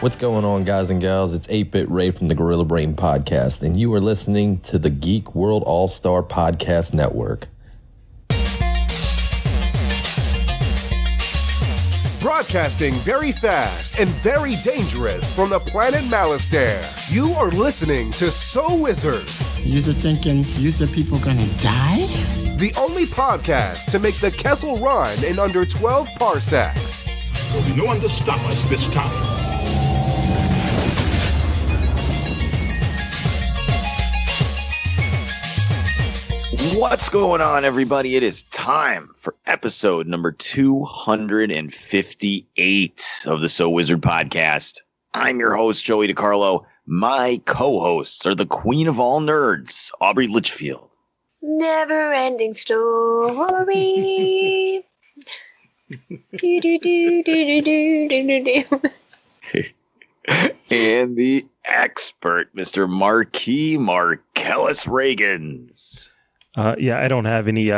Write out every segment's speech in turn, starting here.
What's going on, guys and gals? It's 8-Bit Ray from the Gorilla Brain Podcast, and you are listening to the Geek World All-Star Podcast Network. Broadcasting very fast and very dangerous from the planet Malastare. You are listening to So Wizard. You're thinking people gonna die? The only podcast to make the Kessel run in under 12 parsecs. There'll be no one to stop us this time. What's going on, everybody? It is time for episode number 258 of the So Wizard podcast. I'm your host, Joey DiCarlo. My co-hosts are the queen of all nerds, Aubrey Litchfield. Never-ending story. do, do, do, do, do, do, do, do. And the expert, Mr. Marquis Marcellus Reagans. Yeah, I don't have any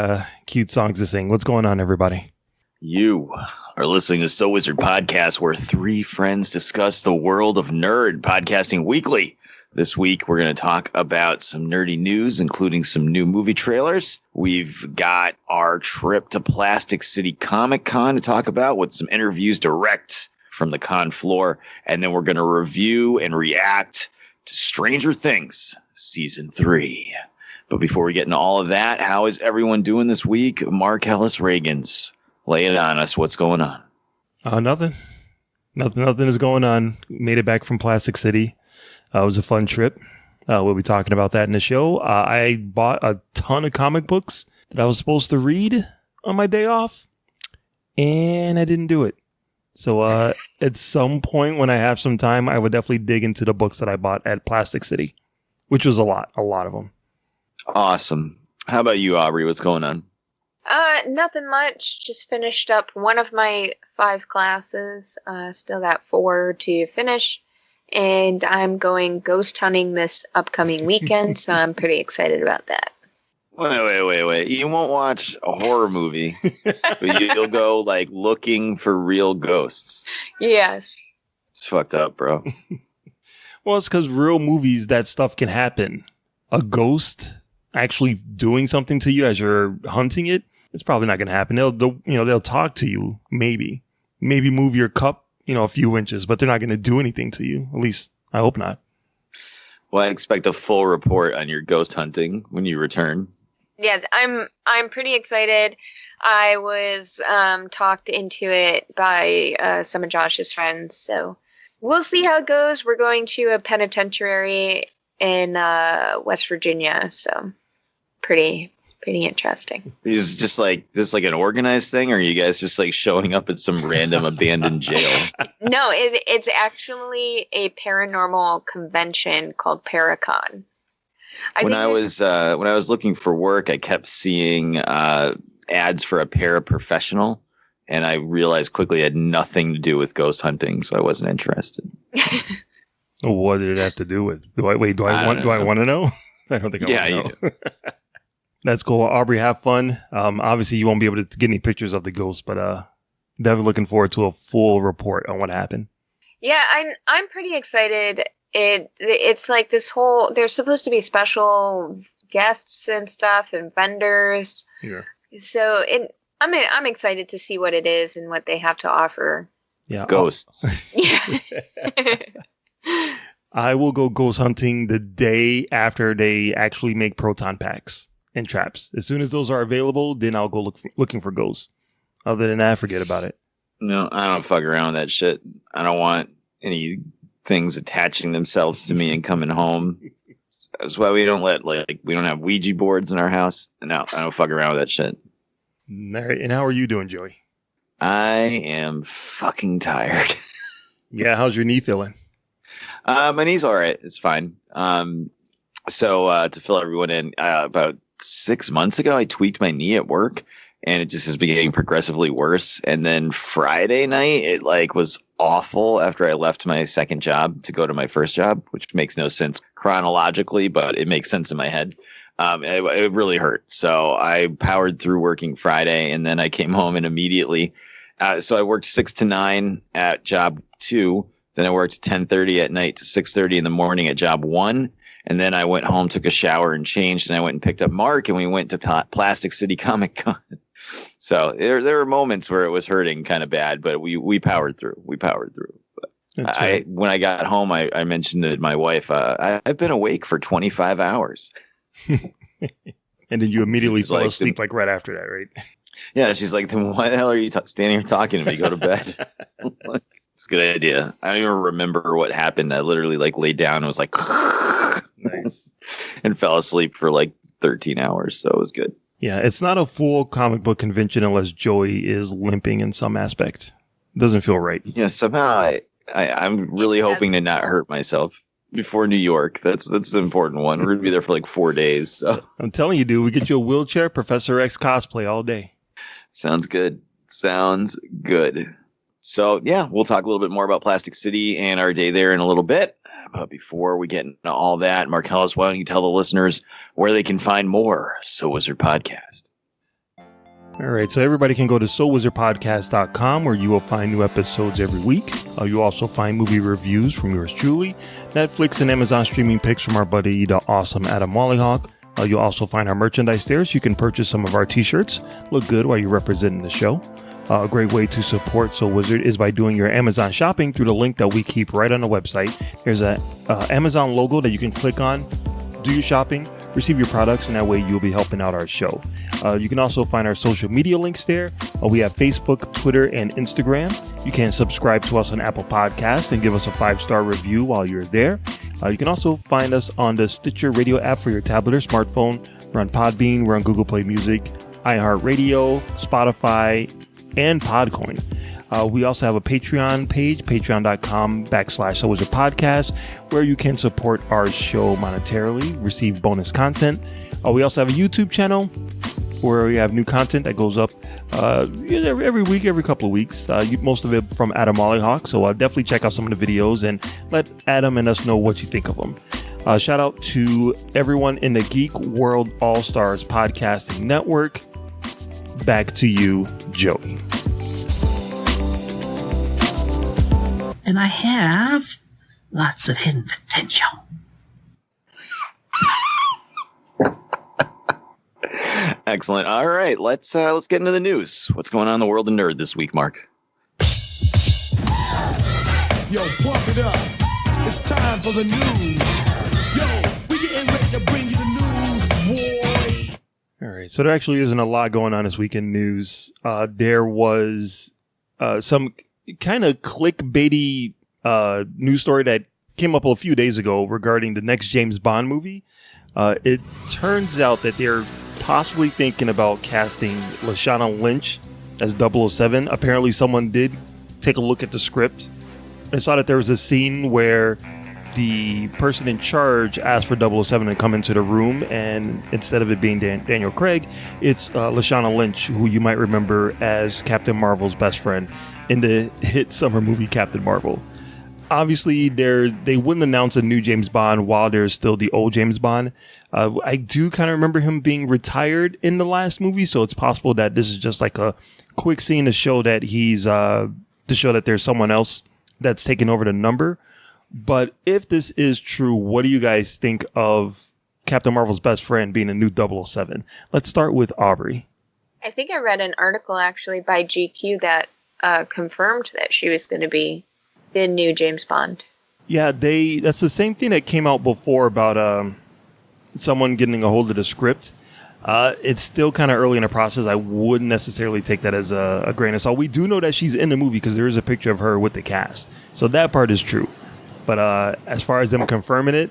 cute songs to sing. What's going on, everybody? You are listening to So Wizard Podcast, where three friends discuss the world of nerd, podcasting weekly. This week, we're going to talk about some nerdy news, including some new movie trailers. We've got our trip to Plastic City Comic Con to talk about with some interviews direct from the con floor. And then we're going to review and react to Stranger Things Season 3. But before we get into all of that, how is everyone doing this week? Marcellus Reagans, lay it on us. What's going on? Nothing is going on. Made it back from Plastic City. It was a fun trip. We'll be talking about that in the show. I bought a ton of comic books that I was supposed to read on my day off, and I didn't do it. So at some point when I have some time, I would definitely dig into the books that I bought at Plastic City, which was a lot of them. Awesome. How about you, Aubrey? What's going on? Nothing much. Just finished up one of my 5 classes. Still got 4 to finish. And I'm going ghost hunting this upcoming weekend, so I'm pretty excited about that. Wait. You won't watch a horror movie, but you'll go, like, looking for real ghosts. Yes. It's fucked up, bro. Well, it's because real movies, that stuff can happen. A ghost actually doing something to you as you're hunting it, it's probably not going to happen. They'll talk to you, maybe move your cup, a few inches, but they're not going to do anything to you. At least I hope not. Well, I expect a full report on your ghost hunting when you return. Yeah, I'm pretty excited. I was talked into it by some of Josh's friends, so we'll see how it goes. We're going to a penitentiary in West Virginia, so pretty interesting. Is just like this like an organized thing, or are you guys just like showing up at some random abandoned jail? No, it's actually a paranormal convention called Paracon. When I was looking for work, I kept seeing ads for a paraprofessional, and I realized quickly it had nothing to do with ghost hunting, so I wasn't interested. What did it have to do with? Do I want to know? I don't think I want to know. That's cool. Aubrey, have fun. Obviously, you won't be able to get any pictures of the ghost, but definitely looking forward to a full report on what happened. Yeah, I'm pretty excited. It's like this whole. There's supposed to be special guests and stuff and vendors. Yeah. So I'm excited to see what it is and what they have to offer. Yeah. Ghosts. Yeah. I will go ghost hunting the day after they actually make proton packs and traps. As soon as those are available, then I'll go looking for ghosts. Other than that, forget about it. No, I don't fuck around with that shit. I don't want any things attaching themselves to me and coming home. That's why we don't we don't have Ouija boards in our house. No, I don't fuck around with that shit. All right. And how are you doing, Joey? I am fucking tired. Yeah, how's your knee feeling? My knee's all right. It's fine. So to fill everyone in, about 6 months ago, I tweaked my knee at work, and it just has been getting progressively worse. And then Friday night, it was awful after I left my second job to go to my first job, which makes no sense chronologically, but it makes sense in my head. It really hurt. So I powered through working Friday, and then I came home and immediately. So I worked 6 to 9 at job 2. Then I worked 10:30 at night to 6:30 in the morning at job 1. And then I went home, took a shower and changed, and I went and picked up Mark, and we went to Plastic City Comic Con. So there were moments where it was hurting kind of bad, but we powered through. But when I got home, I mentioned to my wife, I've been awake for 25 hours. And then you immediately fell like, asleep like right after that, right? Yeah, she's like, then why the hell are you standing here talking to me? Go to bed. It's a good idea. I don't even remember what happened. I literally like laid down and was like, Nice. and fell asleep for like 13 hours. So it was good. Yeah, it's not a full comic book convention unless Joey is limping in some aspect. Doesn't feel right. Yeah, somehow I'm really hoping to not hurt myself before New York. That's the important one. We're going to be there for like 4 days. So I'm telling you, dude, we get you a wheelchair, Professor X cosplay all day. sounds good. Sounds good. So, yeah, we'll talk a little bit more about Plastic City and our day there in a little bit. But before we get into all that, Marcellus, why don't you tell the listeners where they can find more So Wizard Podcast? All right, so everybody can go to SoulWizardPodcast.com where you will find new episodes every week. You'll also find movie reviews from yours truly, Netflix and Amazon streaming picks from our buddy, the awesome Adam Wallyhawk. You'll also find our merchandise there, so you can purchase some of our t-shirts. Look good while you're representing the show. A great way to support Soul Wizard is by doing your Amazon shopping through the link that we keep right on the website. There's a Amazon logo that you can click on, do your shopping, receive your products, and that way you'll be helping out our show. You can also find our social media links there. We have Facebook, Twitter, and Instagram. You can subscribe to us on Apple Podcasts and give us a 5-star review while you're there. You can also find us on the Stitcher Radio app for your tablet or smartphone. We're on Podbean, we're on Google Play Music, iHeartRadio, Spotify, and Podcoin. We also have a Patreon page, patreon.com/SoulWizardPodcast, where you can support our show monetarily, receive bonus content. We also have a YouTube channel where we have new content that goes up every week, every couple of weeks. Most of it from Adam Wallyhawk. So definitely check out some of the videos and let Adam and us know what you think of them. Shout out to everyone in the Geek World All-Stars Podcasting Network. Back to you, Joey. And I have lots of hidden potential. Excellent. All right, let's get into the news. What's going on in the world of nerd this week, Mark? Yo, pump it up. It's time for the news. Yo, we getting ready to bring you the news, boy. All right, so there actually isn't a lot going on this week in news. There was some kind of clickbaity news story that came up a few days ago regarding the next James Bond movie. It turns out that they're possibly thinking about casting Lashana Lynch as 007. Apparently someone did take a look at the script and saw that there was a scene where the person in charge asked for 007 to come into the room, and instead of it being Daniel Craig, it's Lashana Lynch, who you might remember as Captain Marvel's best friend in the hit summer movie Captain Marvel. Obviously, they wouldn't announce a new James Bond while there's still the old James Bond. I do kind of remember him being retired in the last movie, so it's possible that this is just like a quick scene to show that there's someone else that's taking over the number. But if this is true, what do you guys think of Captain Marvel's best friend being a new 007? Let's start with Aubrey. I think I read an article actually by GQ that confirmed that she was going to be the new James Bond. Yeah, that's the same thing that came out before about someone getting a hold of the script. It's still kind of early in the process. I wouldn't necessarily take that as a grain of salt. We do know that she's in the movie because there is a picture of her with the cast. So that part is true. But as far as them confirming it,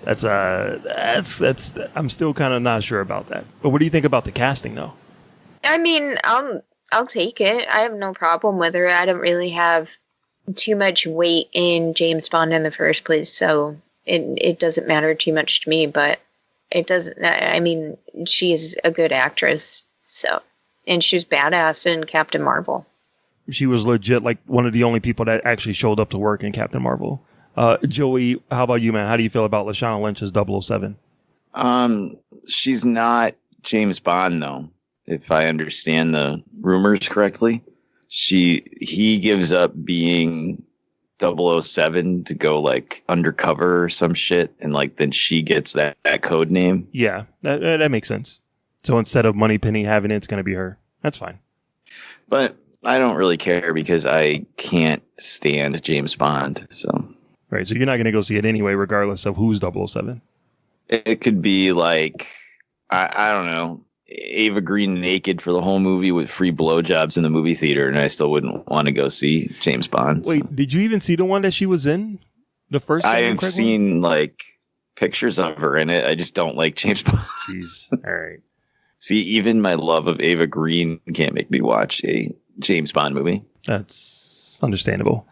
that's I'm still kind of not sure about that. But what do you think about the casting, though? I mean, I'll take it. I have no problem with her. I don't really have too much weight in James Bond in the first place, so it doesn't matter too much to me. But it doesn't. I mean, she is a good actress, so, and she was badass in Captain Marvel. She was legit like one of the only people that actually showed up to work in Captain Marvel. Joey, how about you, man? How do you feel about Lashana Lynch as 007? She's not James Bond, though. If I understand the rumors correctly, he gives up being 007 to go like undercover or some shit, and like then she gets that code name. Yeah, that makes sense. So instead of Moneypenny having it, it's going to be her. That's fine. But I don't really care because I can't stand James Bond. So right, so you're not going to go see it anyway, regardless of who's 007. It could be like I don't know, Ava Green naked for the whole movie with free blowjobs in the movie theater, and I still wouldn't want to go see James Bond. Wait, did you even see the one that she was in? The first? I have seen like pictures of her in it. I just don't like James Bond. Jeez. All right. See, even my love of Ava Green can't make me watch a James Bond movie. That's understandable.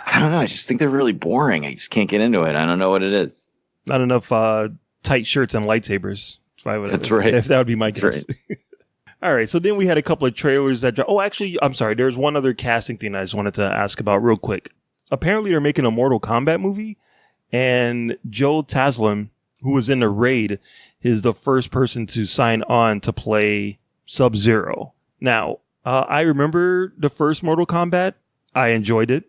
I don't know. I just think they're really boring. I just can't get into it. I don't know what it is. Not enough tight shirts and lightsabers. That's right. If that would be my guess. Right. All right. So then we had a couple of trailers that dropped. Oh, actually, I'm sorry. There's one other casting thing I just wanted to ask about real quick. Apparently, they're making a Mortal Kombat movie, and Joe Taslim, who was in the Raid, is the first person to sign on to play Sub-Zero. Now, I remember the first Mortal Kombat. I enjoyed it.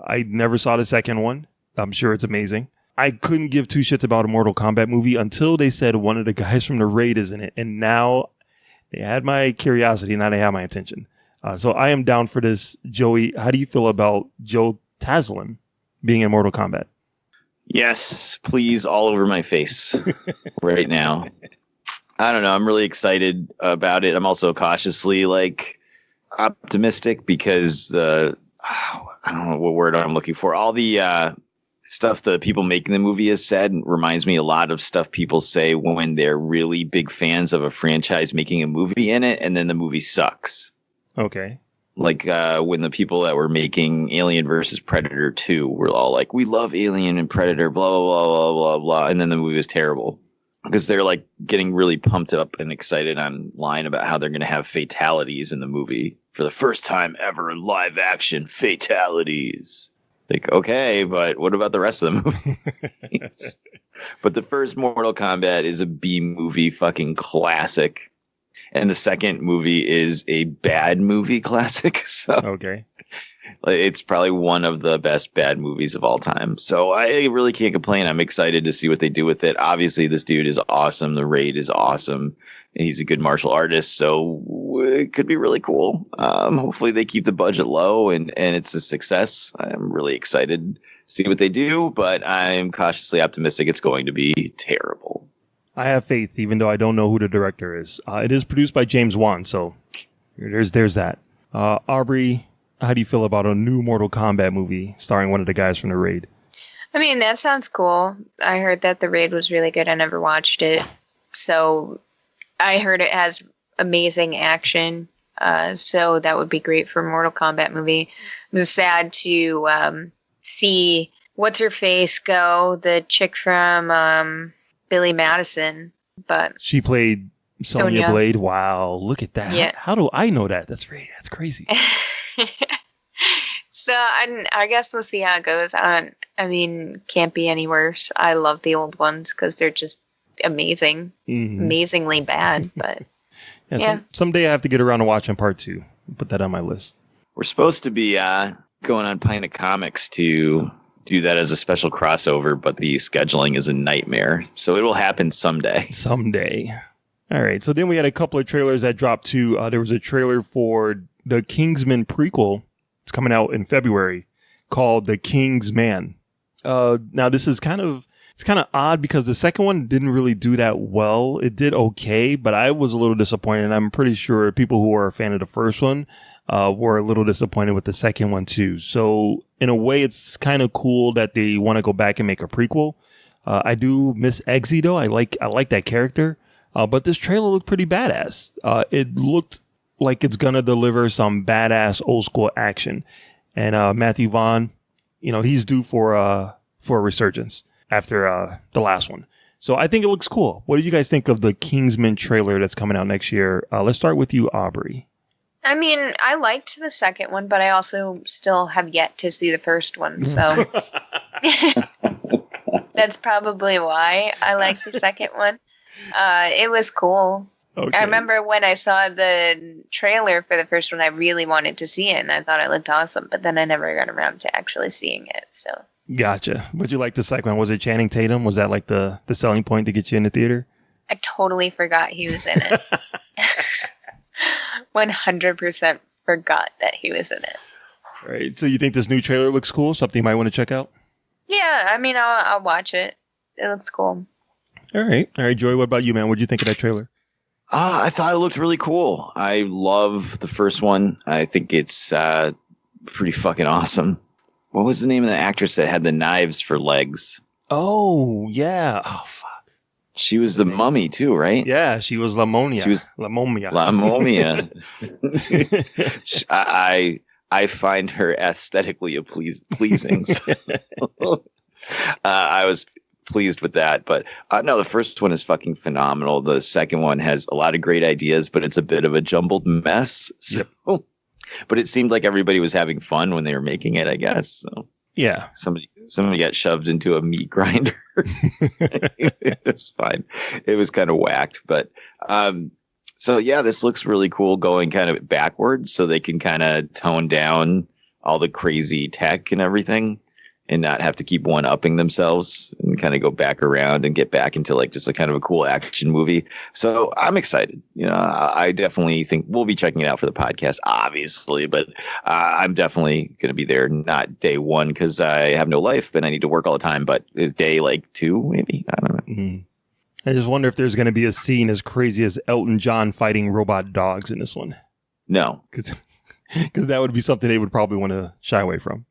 I never saw the second one. I'm sure it's amazing. I couldn't give two shits about a Mortal Kombat movie until they said one of the guys from the Raid is in it. And now they had my curiosity. Now they have my attention. So I am down for this. Joey, how do you feel about Joe Taslim being in Mortal Kombat? Yes, please, all over my face right now. I don't know. I'm really excited about it. I'm also cautiously like optimistic because I don't know what word I'm looking for. All the stuff the people making the movie has said reminds me a lot of stuff people say when they're really big fans of a franchise making a movie in it, and then the movie sucks. Okay. Like when the people that were making Alien versus Predator 2 were all like, we love Alien and Predator, blah, blah, blah, blah, blah, blah. And then the movie was terrible because they're like getting really pumped up and excited online about how they're going to have fatalities in the movie for the first time ever in live action. Fatalities. Like, okay, but what about the rest of the movie? But the first Mortal Kombat is a B movie fucking classic. And the second movie is a bad movie classic. So okay. It's probably one of the best bad movies of all time. So I really can't complain. I'm excited to see what they do with it. Obviously, this dude is awesome. The Raid is awesome. And he's a good martial artist. So it could be really cool. Hopefully they keep the budget low and it's a success. I'm really excited to see what they do. But I'm cautiously optimistic it's going to be terrible. I have faith, even though I don't know who the director is. It is produced by James Wan, so there's that. Aubrey, how do you feel about a new Mortal Kombat movie starring one of the guys from the Raid? I mean, that sounds cool. I heard that the Raid was really good. I never watched it. So I heard it has amazing action. So that would be great for a Mortal Kombat movie. I'm just sad to see what's-her-face go, the chick from Billy Madison. But she played Sonya Blade. Wow, look at that. Yeah. How do I know that? That's crazy. So I guess we'll see how it goes. I mean, can't be any worse. I love the old ones because they're just amazing, amazingly bad. But yeah. Someday I have to get around to watching part 2. Put that on my list. We're supposed to be going on Alterna Comics to do that as a special crossover, but the scheduling is a nightmare. So it will happen someday. All right. So then we had a couple of trailers that dropped too. There was a trailer for the Kingsman prequel. It's coming out in February called The King's Man. Now this is kind of odd because the second one didn't really do that well. It did okay, but I was a little disappointed. And I'm pretty sure people who are a fan of the first one were a little disappointed with the second one too. So in a way, it's kind of cool that they want to go back and make a prequel. I do miss Eggsy though. I like that character. But this trailer looked pretty badass. It looked like it's gonna deliver some badass old school action. And Matthew Vaughn, he's due for a resurgence after the last one. So I think it looks cool. What do you guys think of the Kingsman trailer that's coming out next year? Let's start with you, Aubrey. I mean, I liked the second one, but I also still have yet to see the first one. So that's probably why I like the second one. It was cool. Okay. I remember when I saw the trailer for the first one, I really wanted to see it, and I thought it looked awesome, but then I never got around to actually seeing it, so. Gotcha. But you like the second one? Was it Channing Tatum? Was that like the selling point to get you in the theater? I totally forgot he was in it. 100% forgot that he was in it. All right. So you think this new trailer looks cool? Something you might want to check out? Yeah, I mean, I'll watch it. It looks cool. All right. Joey, what about you, man? What did you think of that trailer? I thought it looked really cool. I love the first one. I think it's pretty fucking awesome. What was the name of the actress that had the knives for legs? Oh, yeah. Oh, fuck. She was the mummy too, right? Yeah, she was La Momia. She was La Momia. La Momia. I find her aesthetically pleasing. So. I was pleased with that, but no, the first one is fucking phenomenal. The second one has a lot of great ideas, but it's a bit of a jumbled mess. So, yep. But it seemed like everybody was having fun when they were making it, I guess. So yeah, somebody got shoved into a meat grinder. It was fine. It was kind of whacked, but so yeah, this looks really cool going kind of backwards, so they can kind of tone down all the crazy tech and everything, and not have to keep one-upping themselves and kind of go back around and get back into like just a kind of a cool action movie. So I'm excited. You know, I definitely think we'll be checking it out for the podcast, obviously, but I'm definitely going to be there, not day one because I have no life and I need to work all the time, but day like 2, maybe. I don't know. Mm-hmm. I just wonder if there's going to be a scene as crazy as Elton John fighting robot dogs in this one. No. Because that would be something they would probably want to shy away from.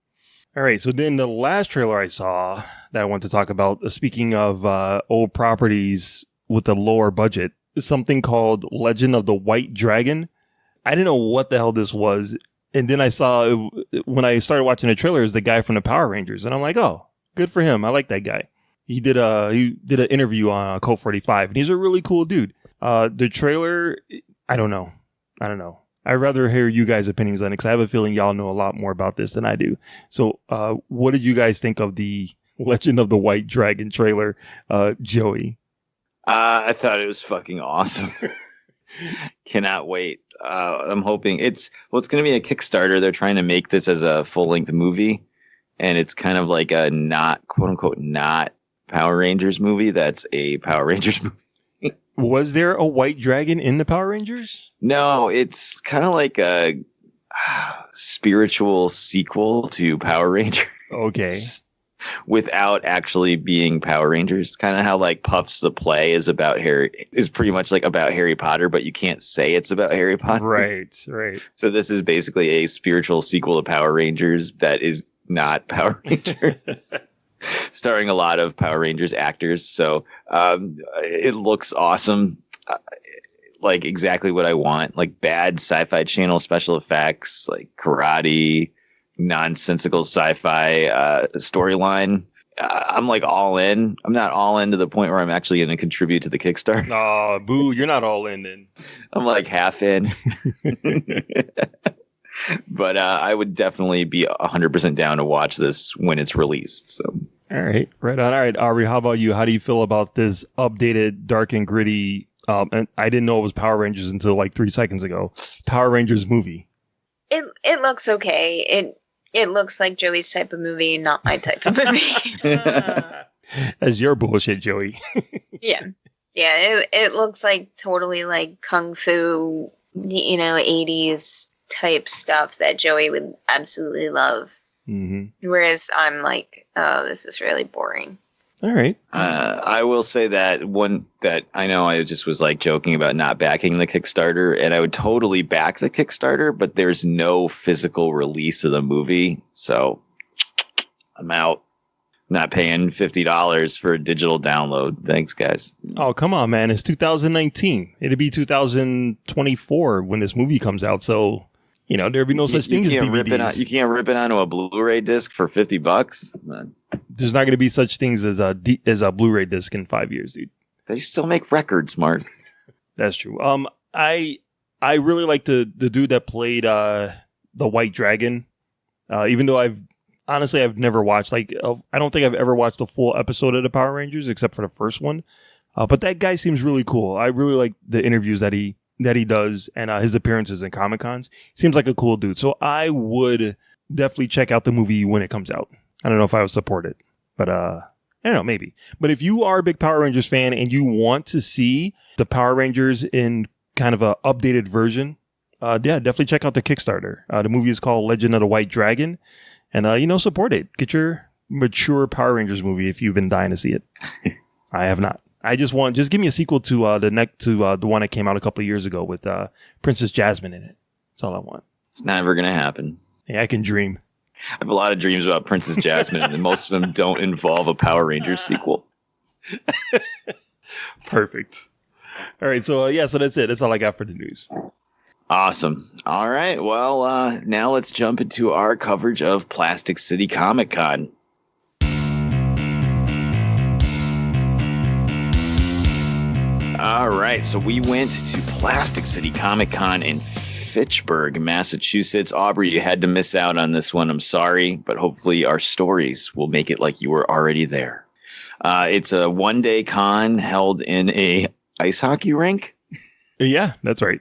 All right, so then the last trailer I saw that I want to talk about, speaking of old properties with a lower budget, is something called Legend of the White Dragon. I didn't know what the hell this was. And then I saw, when I started watching the trailer, is the guy from the Power Rangers. And I'm like, oh, good for him. I like that guy. He did an interview on Code 45, and he's a really cool dude. The trailer, I don't know. I'd rather hear you guys' opinions on it because I have a feeling y'all know a lot more about this than I do. So what did you guys think of the Legend of the White Dragon trailer, Joey? I thought it was fucking awesome. Cannot wait. I'm hoping it's going to be a Kickstarter. They're trying to make this as a full-length movie, and it's kind of like a not, quote-unquote, not Power Rangers movie that's a Power Rangers movie. Was there a white dragon in the Power Rangers? No, it's kind of like a spiritual sequel to Power Rangers. Okay. Without actually being Power Rangers. Kind of how like Puffs the Play is pretty much like about Harry Potter, but you can't say it's about Harry Potter. Right. So this is basically a spiritual sequel to Power Rangers that is not Power Rangers. Starring a lot of Power Rangers actors. So it looks awesome. Like exactly what I want. Like bad Sci-Fi Channel special effects, like karate, nonsensical sci-fi storyline. I'm like all in. I'm not all in to the point where I'm actually going to contribute to the Kickstarter. Oh, boo. You're not all in then. I'm like half in. But I would definitely be 100% down to watch this when it's released. So, all right, right on. All right, Ari, how about you? How do you feel about this updated, dark and gritty? And I didn't know it was Power Rangers until like 3 seconds ago. Power Rangers movie. It looks okay. It looks like Joey's type of movie, not my type of movie. That's your bullshit, Joey. Yeah. It looks like totally like kung fu, 80s type stuff that Joey would absolutely love. Mm-hmm. Whereas I'm like, oh, this is really boring. All right. I will say that one that I know I just was like joking about not backing the Kickstarter, and I would totally back the Kickstarter, but there's no physical release of the movie. So I'm out. Not paying $50 for a digital download. Thanks, guys. Oh, come on, man. It's 2019. It'll be 2024 when this movie comes out. So, there'll be no such thing as DVDs. You can't rip it onto a Blu-ray disc for $50. There's not going to be such things as a Blu-ray disc in 5 years, dude. They still make records, Mark. That's true. I really like the dude that played the White Dragon. Even though I've never watched, I don't think I've ever watched a full episode of the Power Rangers except for the first one. But that guy seems really cool. I really like the interviews that he does and his appearances in Comic Cons. Seems like a cool dude. So I would definitely check out the movie when it comes out. I don't know if I would support it, but I don't know, maybe. But if you are a big Power Rangers fan and you want to see the Power Rangers in kind of a updated version, yeah, definitely check out the Kickstarter. The movie is called Legend of the White Dragon, and support it. Get your mature Power Rangers movie if you've been dying to see it. I have not. I just give me a sequel to the one that came out a couple of years ago with Princess Jasmine in it. That's all I want. It's never gonna happen. Yeah, I can dream. I have a lot of dreams about Princess Jasmine, and most of them don't involve a Power Rangers sequel. Perfect. All right, so so that's it. That's all I got for the news. Awesome. All right. Well, now let's jump into our coverage of Plastic City Comic Con. All right. So we went to Plastic City Comic Con in Fitchburg, Massachusetts. Aubrey, you had to miss out on this one. I'm sorry, but hopefully our stories will make it like you were already there. It's a one-day con held in a ice hockey rink. Yeah, that's right.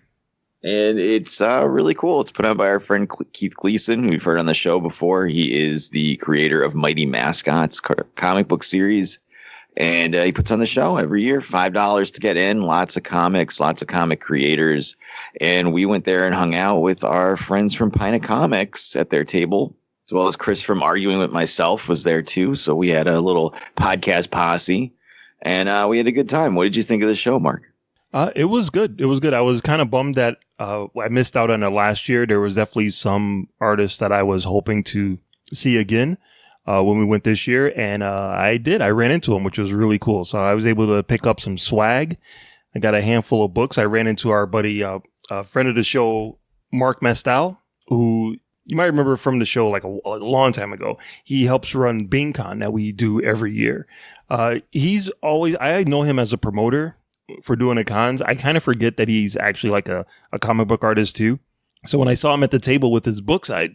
And it's really cool. It's put on by our friend Keith Gleason, who we've heard on the show before. He is the creator of Mighty Mascots comic book series. And he puts on the show every year, $5 to get in. Lots of comics, lots of comic creators. And we went there and hung out with our friends from Alterna Comics at their table, as well as Chris from Arguing with Myself was there too. So we had a little podcast posse, and we had a good time. What did you think of the show, Mark? It was good. It was good. I was kind of bummed that I missed out on it last year. There was definitely some artists that I was hoping to see again when we went this year. And I did. I ran into them, which was really cool. So I was able to pick up some swag. I got a handful of books. I ran into our buddy, friend of the show, Mark Mestal, who you might remember from the show like a long time ago. He helps run BeanCon that we do every year. I know him as a promoter for doing the cons. I kind of forget that he's actually like a comic book artist too. So when I saw him at the table with his books, I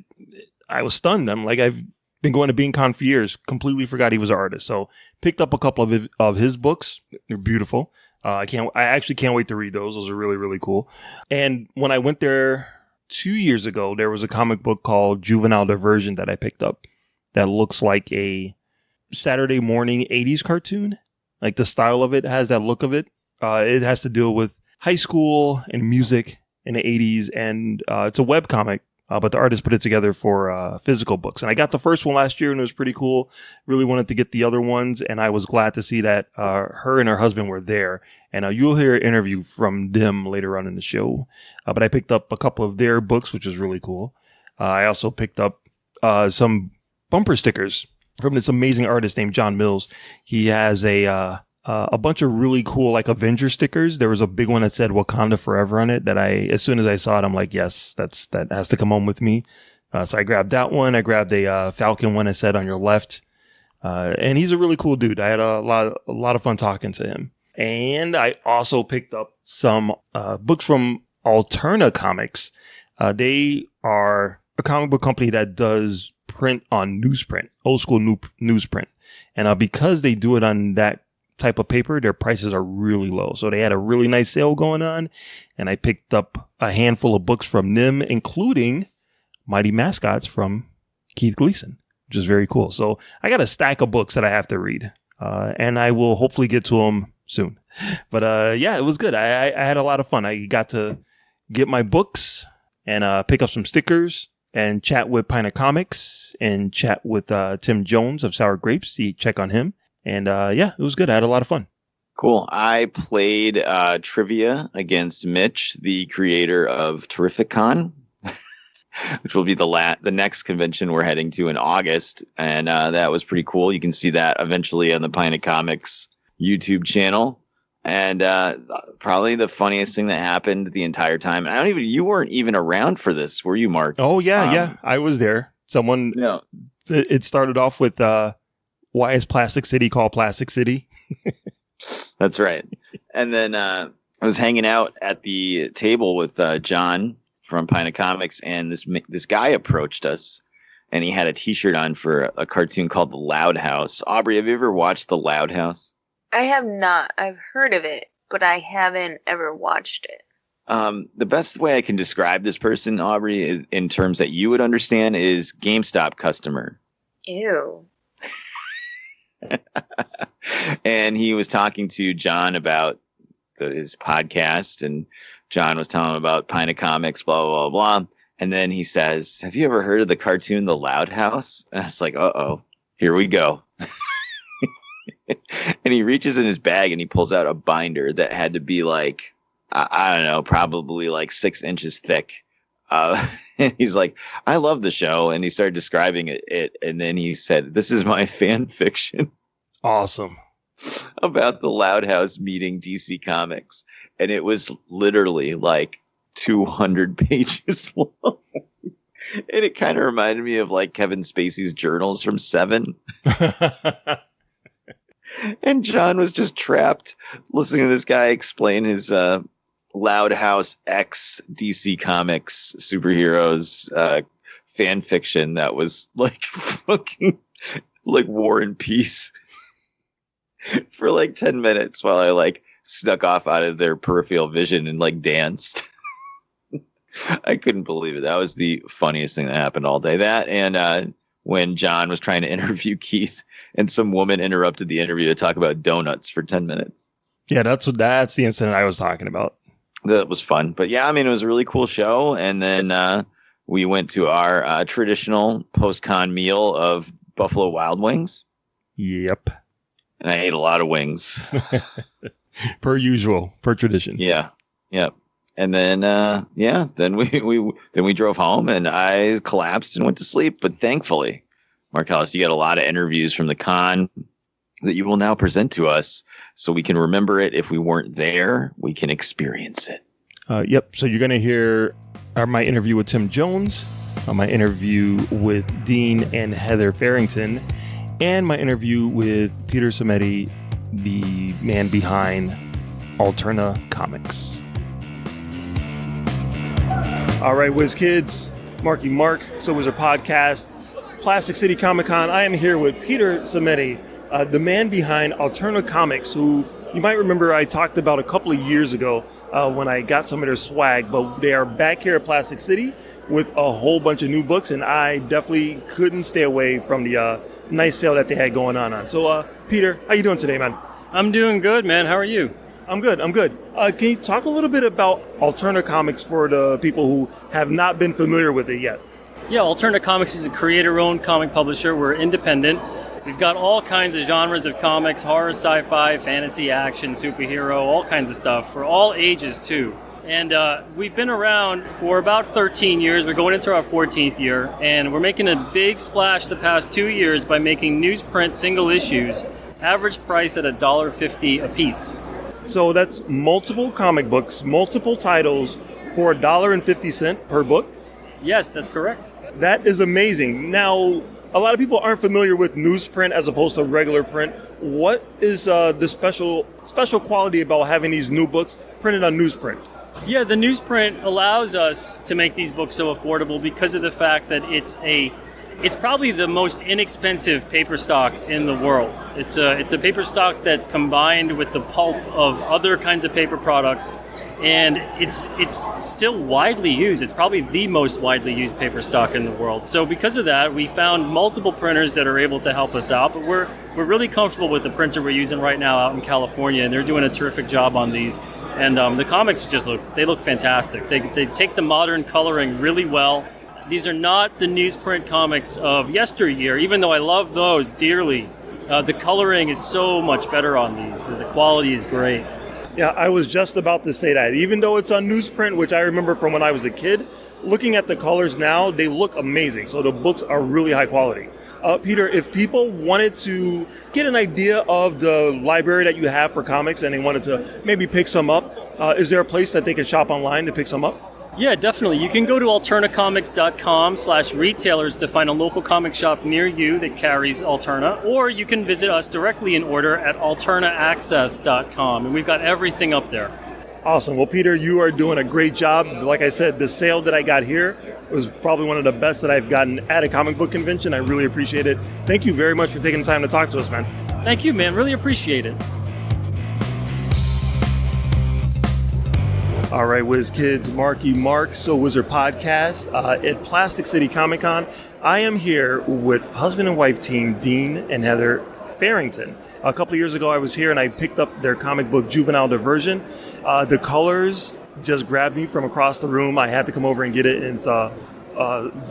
was stunned. I'm like, I've been going to BeanCon for years, completely forgot he was an artist. So picked up a couple of his books. They're beautiful. I actually can't wait to read those. Those are really, really cool. And when I went there 2 years ago, there was a comic book called Juvenile Diversion that I picked up that looks like a Saturday morning 80s cartoon. Like the style of it has that look of it. It has to deal with high school and music in the 80s, and it's a web comic, but the artist put it together for physical books. And I got the first one last year, and it was pretty cool. Really wanted to get the other ones, and I was glad to see that her and her husband were there. And you'll hear an interview from them later on in the show. But I picked up a couple of their books, which was really cool. I also picked up some bumper stickers from this amazing artist named John Mills. He has a bunch of really cool like Avenger stickers. There was a big one that said Wakanda Forever on it that as soon as I saw it, I'm like, yes, that has to come home with me. So I grabbed that one. I grabbed a Falcon one that said On Your Left. And he's a really cool dude. I had a lot of fun talking to him. And I also picked up some books from Alterna Comics. They are a comic book company that does print on newsprint, old school newsprint. And because they do it on that type of paper, their prices are really low. So they had a really nice sale going on, and I picked up a handful of books from them, including Mighty Mascots from Keith Gleason, which is very cool. So I got a stack of books that I have to read, and I will hopefully get to them soon. But yeah, it was good. I had a lot of fun. I got to get my books and pick up some stickers and chat with Alterna Comics and chat with Tim Jones of Sour Grapes. Check on him. And yeah, it was good. I had a lot of fun. Cool. I played trivia against Mitch, the creator of Terrific Con, which will be the next convention we're heading to in August. And that was pretty cool. You can see that eventually on the Alterna Comics YouTube channel. And probably the funniest thing that happened the entire time. And you weren't even around for this, were you, Mark? Oh, yeah. I was there. It started off with, why is Plastic City called Plastic City? That's right. And then I was hanging out at the table with John from Alterna Comics, and this guy approached us, and he had a T-shirt on for a cartoon called The Loud House. Aubrey, have you ever watched The Loud House? I have not. I've heard of it, but I haven't ever watched it. The best way I can describe this person, Aubrey, is in terms that you would understand, is GameStop customer. Ew. And he was talking to John about his podcast, and John was telling him about Pina Comics, blah, blah, blah, blah. And then he says, have you ever heard of the cartoon The Loud House? And I was like, uh-oh, here we go. And he reaches in his bag and he pulls out a binder that had to be like, I don't know, probably like 6 inches thick. And he's like, I love the show. And he started describing it. And then he said, this is my fan fiction. Awesome. About the Loud House meeting DC Comics. And it was literally like 200 pages long. And it kind of reminded me of like Kevin Spacey's journals from Seven. And John was just trapped listening to this guy explain his Loud House X DC Comics superheroes fan fiction that was like fucking like War and Peace for like 10 minutes while I like snuck off out of their peripheral vision and like danced. I couldn't believe it. That was the funniest thing that happened all day. That and when John was trying to interview Keith and some woman interrupted the interview to talk about donuts for 10 minutes. Yeah, that's the incident I was talking about. That was fun. But yeah, I mean, it was a really cool show. And then we went to our traditional post-con meal of Buffalo Wild Wings. Yep. And I ate a lot of wings. Per usual, per tradition. Yeah. Yep. And then, then we drove home and I collapsed and went to sleep. But thankfully, Marcellus, you got a lot of interviews from the con that you will now present to us so we can remember it. If we weren't there, we can experience it. Yep. So you're going to hear my interview with Tim Jones, my interview with Dean and Heather Farrington, and my interview with Peter Samedi, the man behind Alterna Comics. All right, Whiz Kids, Marky Mark, So Wizard Podcast, Plastic City Comic Con. I am here with Peter Samedi, the man behind Alterna Comics, who you might remember I talked about a couple of years ago when I got some of their swag, but they are back here at Plastic City with a whole bunch of new books, and I definitely couldn't stay away from the nice sale that they had going on. So, Peter, how you doing today, man? I'm doing good, man. How are you? I'm good. Can you talk a little bit about Alterna Comics for the people who have not been familiar with it yet? Yeah, Alterna Comics is a creator-owned comic publisher. We're independent. We've got all kinds of genres of comics, horror, sci-fi, fantasy, action, superhero, all kinds of stuff for all ages, too. And we've been around for about 13 years. We're going into our 14th year, and we're making a big splash the past 2 years by making newsprint single issues, average price at $1.50 a piece. So that's multiple comic books, multiple titles for $1.50 per book? Yes, that's correct. That is amazing. Now, a lot of people aren't familiar with newsprint as opposed to regular print. What is the special quality about having these new books printed on newsprint? Yeah, the newsprint allows us to make these books so affordable because of the fact that it's probably the most inexpensive paper stock in the world. It's a paper stock that's combined with the pulp of other kinds of paper products, and it's still widely used. It's probably the most widely used paper stock in the world. So because of that, we found multiple printers that are able to help us out, but we're really comfortable with the printer we're using right now out in California, and they're doing a terrific job on these. And the comics look fantastic. They take the modern coloring really well. These are not the newsprint comics of yesteryear, even though I love those dearly. The coloring is so much better on these. The quality is great. Yeah, I was just about to say that. Even though it's on newsprint, which I remember from when I was a kid, looking at the colors now, they look amazing. So the books are really high quality. Peter, if people wanted to get an idea of the library that you have for comics and they wanted to maybe pick some up, is there a place that they can shop online to pick some up? Yeah, definitely. You can go to alternacomics.com/retailers to find a local comic shop near you that carries Alterna, or you can visit us directly and order at alternaaccess.com, and we've got everything up there. Awesome. Well, Peter, you are doing a great job. Like I said, the sale that I got here was probably one of the best that I've gotten at a comic book convention. I really appreciate it. Thank you very much for taking the time to talk to us, man. Thank you, man. Really appreciate it. All right, Wiz Kids, Marky Mark, So Wizard Podcast at Plastic City Comic Con. I am here with husband and wife team, Dean and Heather Farrington. A couple of years ago, I was here and I picked up their comic book, Juvenile Diversion. The colors just grabbed me from across the room. I had to come over and get it. And it's a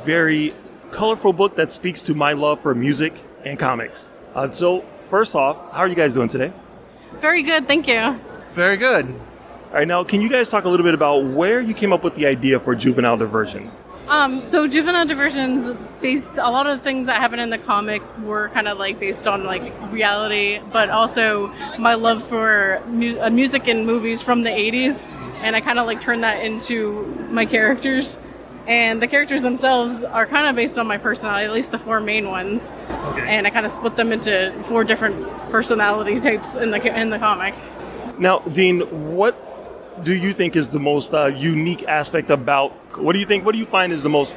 very colorful book that speaks to my love for music and comics. So first off, how are you guys doing today? Very good, thank you. Very good. All right, now can you guys talk a little bit about where you came up with the idea for Juvenile Diversion? So Juvenile Diversion's based, a lot of the things that happen in the comic were kind of like based on like reality, but also my love for music and movies from the 80s, and I kind of like turned that into my characters. And the characters themselves are kind of based on my personality, at least the 4 main ones. Okay. And I kind of split them into 4 different personality types in the comic. Now, Dean, what do you think is the most unique aspect about, what do you find is the most,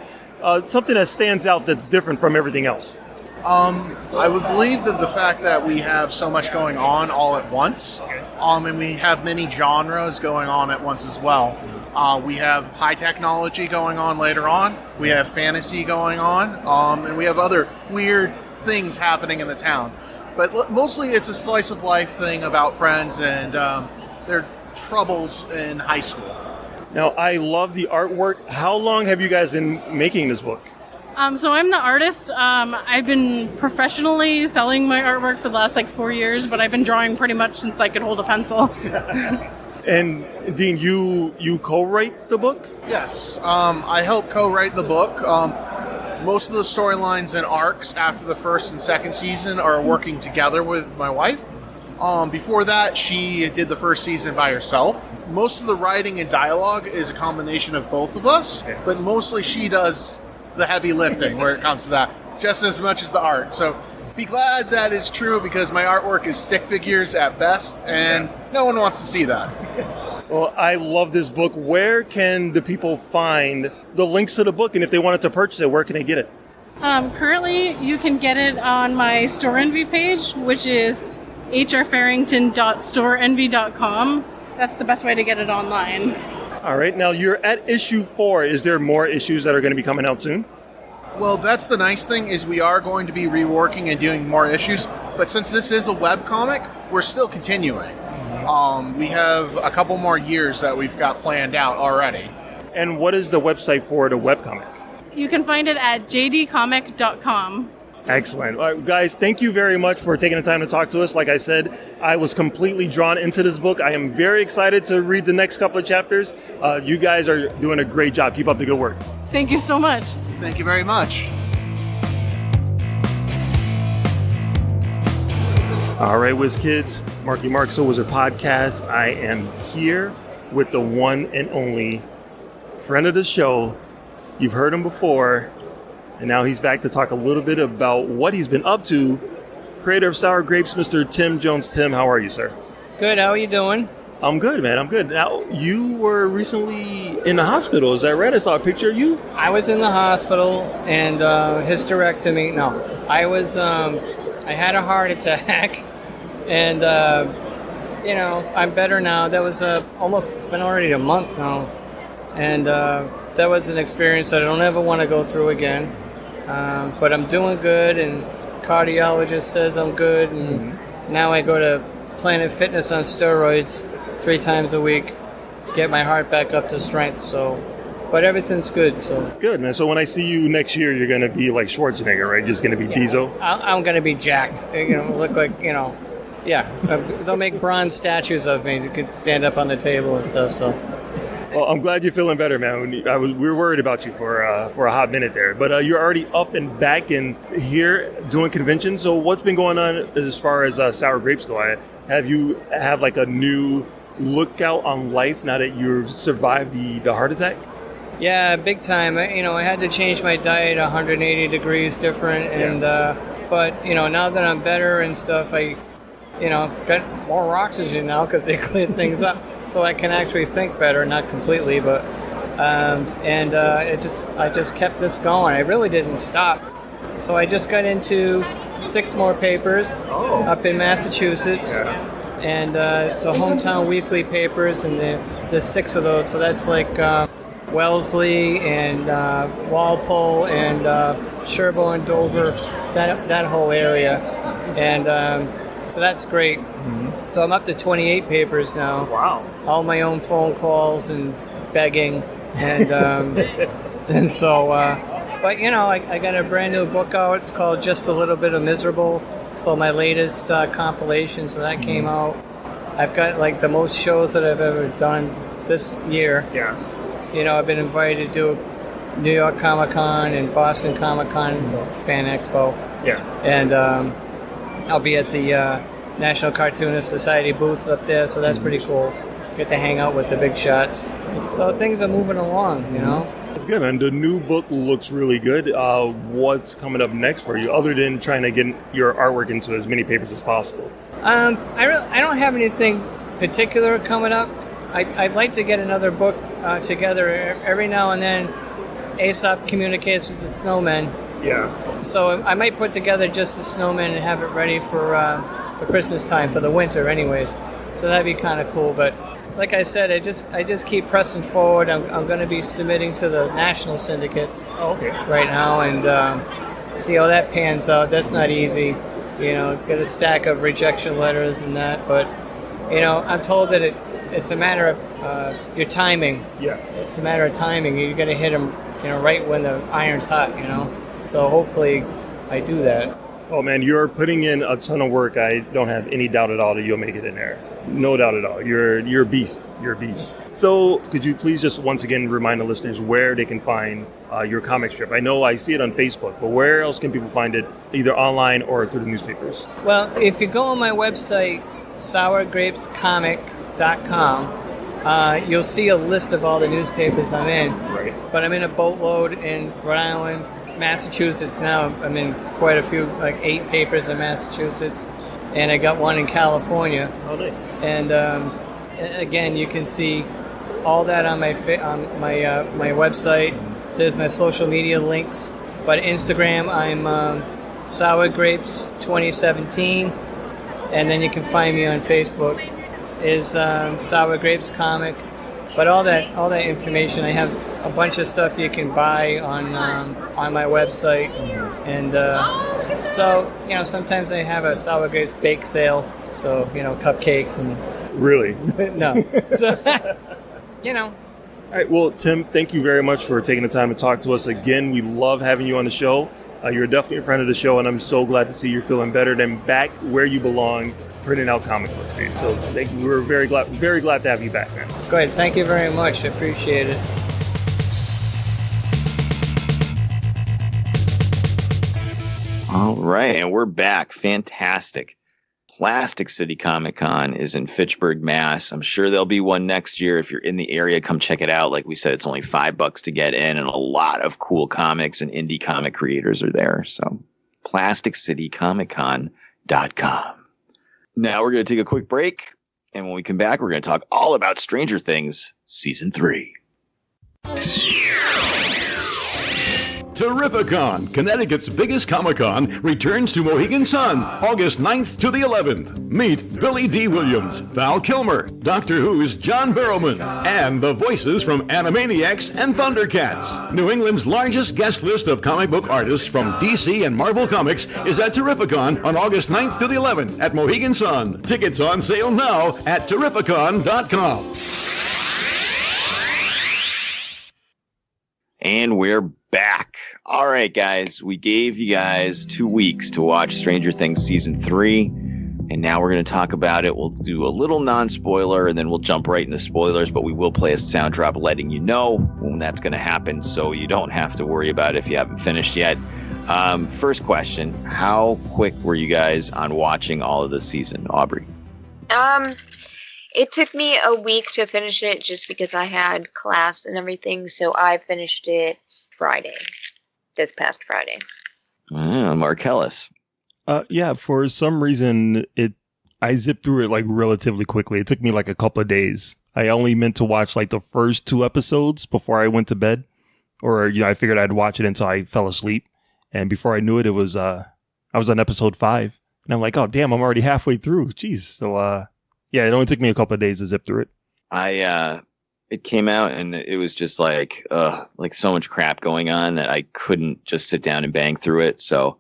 something that stands out that's different from everything else? I would believe that the fact that we have so much going on all at once, and we have many genres going on at once as well. We have high technology going on later on, we have fantasy going on, and we have other weird things happening in the town. But mostly it's a slice of life thing about friends and their troubles in high school. Now, I love the artwork. How long have you guys been making this book? So I'm the artist. I've been professionally selling my artwork for the last 4 years, but I've been drawing pretty much since I could hold a pencil. And Dean, you co-write the book? Yes, I help co-write the book. Most of the storylines and arcs after the first and second season are working together with my wife. Before that, she did the first season by herself. Most of the writing and dialogue is a combination of both of us, but mostly she does the heavy lifting where it comes to that, just as much as the art. So be glad that is true, because my artwork is stick figures at best, and no one wants to see that. Well, I love this book. Where can the people find the links to the book? And if they wanted to purchase it, where can they get it? Currently, you can get it on my Store Envy page, which is hrfarrington.storeenvy.com. That's the best way to get it online. All right. Now, you're at issue 4. Is there more issues that are going to be coming out soon? Well, that's the nice thing, is we are going to be reworking and doing more issues. But since this is a webcomic, we're still continuing. We have a couple more years that we've got planned out already. And what is the website for the webcomic? You can find it at jdcomic.com. Excellent. All right, guys, thank you very much for taking the time to talk to us. Like I said, I was completely drawn into this book. I am very excited to read the next couple of chapters. You guys are doing a great job. Keep up the good work. Thank you so much. Thank you very much. All right, Wiz Kids, Marky Mark, So Wizard Podcast. I am here with the one and only friend of the show. You've heard him before, and now he's back to talk a little bit about what he's been up to. Creator of Sour Grapes, Mr. Tim Jones. Tim, how are you, sir? Good, how are you doing? I'm good, man. I'm good. Now, you were recently in the hospital. Is that right? I saw a picture of you. I was in the hospital and hysterectomy. No, I had a heart attack, and I'm better now. That was it's been already a month now, and that was an experience that I don't ever want to go through again. But I'm doing good, and cardiologist says I'm good, and now I go to Planet Fitness on steroids 3 times a week, get my heart back up to strength. So, but everything's good. So good, man. So when I see you next year, you're gonna be like Schwarzenegger, right? You're just gonna be Diesel. I'm gonna be jacked. Look like yeah. They'll make bronze statues of me. You could stand up on the table and stuff. So. Well, I'm glad you're feeling better, man. We were worried about you for a hot minute there, but you're already up and back and here doing conventions. So what's been going on as far as Sour Grapes go? Have you like a new lookout on life now that you've survived the heart attack? Yeah, big time. I had to change my diet 180 degrees different, and but now that I'm better and stuff, I got more oxygen now because they cleared things up. So I can actually think better, not completely, but I just kept this going. I really didn't stop. So I just got into 6 more papers up in Massachusetts, and it's a hometown weekly papers, and there's 6 of those. So that's like Wellesley and Walpole and Sherborne, Dover, that whole area, and so that's great. Mm-hmm. So I'm up to 28 papers now. Wow! All my own phone calls and begging, and and so. But I got a brand new book out. It's called Just a Little Bit of Miserable. So my latest compilation. So that came out. I've got like the most shows that I've ever done this year. Yeah. I've been invited to do New York Comic Con and Boston Comic Con Fan Expo. Yeah. And I'll be at the National Cartoonist Society booth up there. So that's pretty cool. Get to hang out with the big shots. So things are moving along, That's good, man. The new book looks really good. What's coming up next for you, other than trying to get your artwork into as many papers as possible? I don't have anything particular coming up. I'd like to get another book together. Every now and then, Aesop communicates with the snowmen. Yeah. So I might put together just the snowmen and have it ready for Christmas time, for the winter anyways. So that'd be kind of cool, but... Like I said, I just keep pressing forward. I'm going to be submitting to the national syndicates right now, and see how that pans out. That's not easy, get a stack of rejection letters and that. But I'm told that it's a matter of your timing. Yeah, it's a matter of timing. You got to hit them, right when the iron's hot. So hopefully, I do that. Oh man, you're putting in a ton of work. I don't have any doubt at all that you'll make it in there. No doubt at all. You're a beast. You're a beast. So could you please just once again remind the listeners where they can find your comic strip? I know I see it on Facebook, but where else can people find it, either online or through the newspapers? Well, if you go on my website, sourgrapescomic.com, you'll see a list of all the newspapers I'm in. Right. But I'm in a boatload in Rhode Island, Massachusetts now. I'm in quite a few, like 8 papers in Massachusetts. And I got one in California. Oh, nice. And again, you can see all that on my my website. There's my social media links. But Instagram, I'm Sour Grapes 2017, and then you can find me on Facebook is Sour Grapes Comic. But all that information, I have a bunch of stuff you can buy on my website, and. So, sometimes I have a Sour Grapes bake sale, so, cupcakes and... Really? No. So, All right, well, Tim, thank you very much for taking the time to talk to us again. We love having you on the show. You're definitely a friend of the show, and I'm so glad to see you're feeling better than back where you belong, printing out comic books, dude. So we're very glad to have you back, man. Great. Thank you very much. I appreciate it. All right, and we're back. Fantastic. Plastic City Comic Con is in Fitchburg, Mass. I'm sure there'll be one next year. If you're in the area, come check it out. Like we said, it's only $5 to get in, and a lot of cool comics and indie comic creators are there. So plasticcitycomiccon.com. Now we're going to take a quick break, and when we come back, we're going to talk all about Stranger Things Season 3. Terrificon, Connecticut's biggest Comic-Con, returns to Mohegan Sun, August 9th to the 11th. Meet Billy D. Williams, Val Kilmer, Doctor Who's John Barrowman, and the voices from Animaniacs and Thundercats. New England's largest guest list of comic book artists from DC and Marvel Comics is at Terrificon on August 9th to the 11th at Mohegan Sun. Tickets on sale now at Terrificon.com. And we're back. All right, guys, we gave you guys 2 weeks to watch Stranger Things Season 3, and now we're going to talk about it. We'll do a little non-spoiler, and then we'll jump right into spoilers, but we will play a sound drop letting you know when that's going to happen, so you don't have to worry about it if you haven't finished yet. First question, how quick were you guys on watching all of the season, Aubrey? It took me a week to finish it just because I had class and everything, so I finished it this past Friday. Marcellus. Yeah, for some reason, I zipped through it like relatively quickly. It took me like a couple of days. I only meant to watch like the first 2 episodes before I went to bed, or I figured I'd watch it until I fell asleep. And before I knew it, I was on episode 5, and I'm like, oh damn, I'm already halfway through. Jeez, so Yeah, it only took me a couple of days to zip through it. It came out and it was just like so much crap going on that I couldn't just sit down and bang through it. So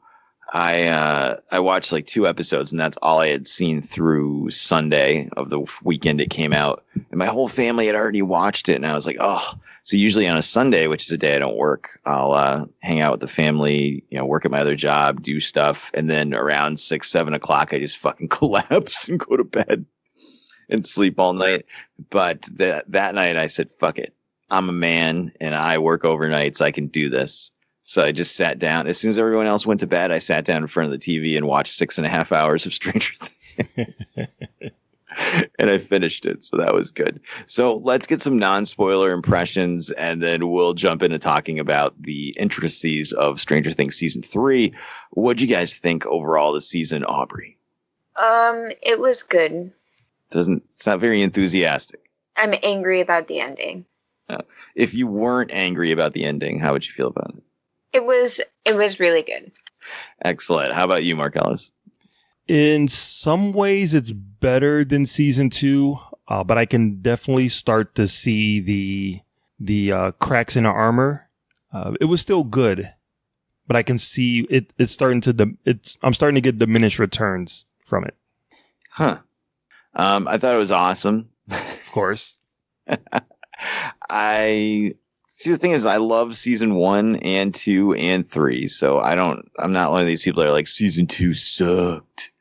I watched like 2 episodes, and that's all I had seen through Sunday of the weekend it came out. And my whole family had already watched it, and I was like, oh. So usually on a Sunday, which is a day I don't work, I'll hang out with the family, work at my other job, do stuff, and then around 6, 7 o'clock, I just fucking collapse and go to bed and sleep all night. But that night, I said, fuck it. I'm a man, and I work overnights. I can do this. So I just sat down. As soon as everyone else went to bed, I sat down in front of the TV and watched 6.5 hours of Stranger Things. And I finished it. So that was good. So let's get some non-spoiler impressions, and then we'll jump into talking about the intricacies of Stranger Things Season 3. What'd you guys think overall this season, Aubrey? It was good. It's not very enthusiastic. I'm angry about the ending. If you weren't angry about the ending, how would you feel about it? It was really good. Excellent. How about you, Marcellus? In some ways, it's better than season 2, but I can definitely start to see the cracks in the armor. It was still good, but I can see it's starting to. I'm starting to get diminished returns from it. Huh. I thought it was awesome. Of course. See, the thing is, I love season 1 and 2 and 3. So I'm not one of these people that are like, season 2 sucked.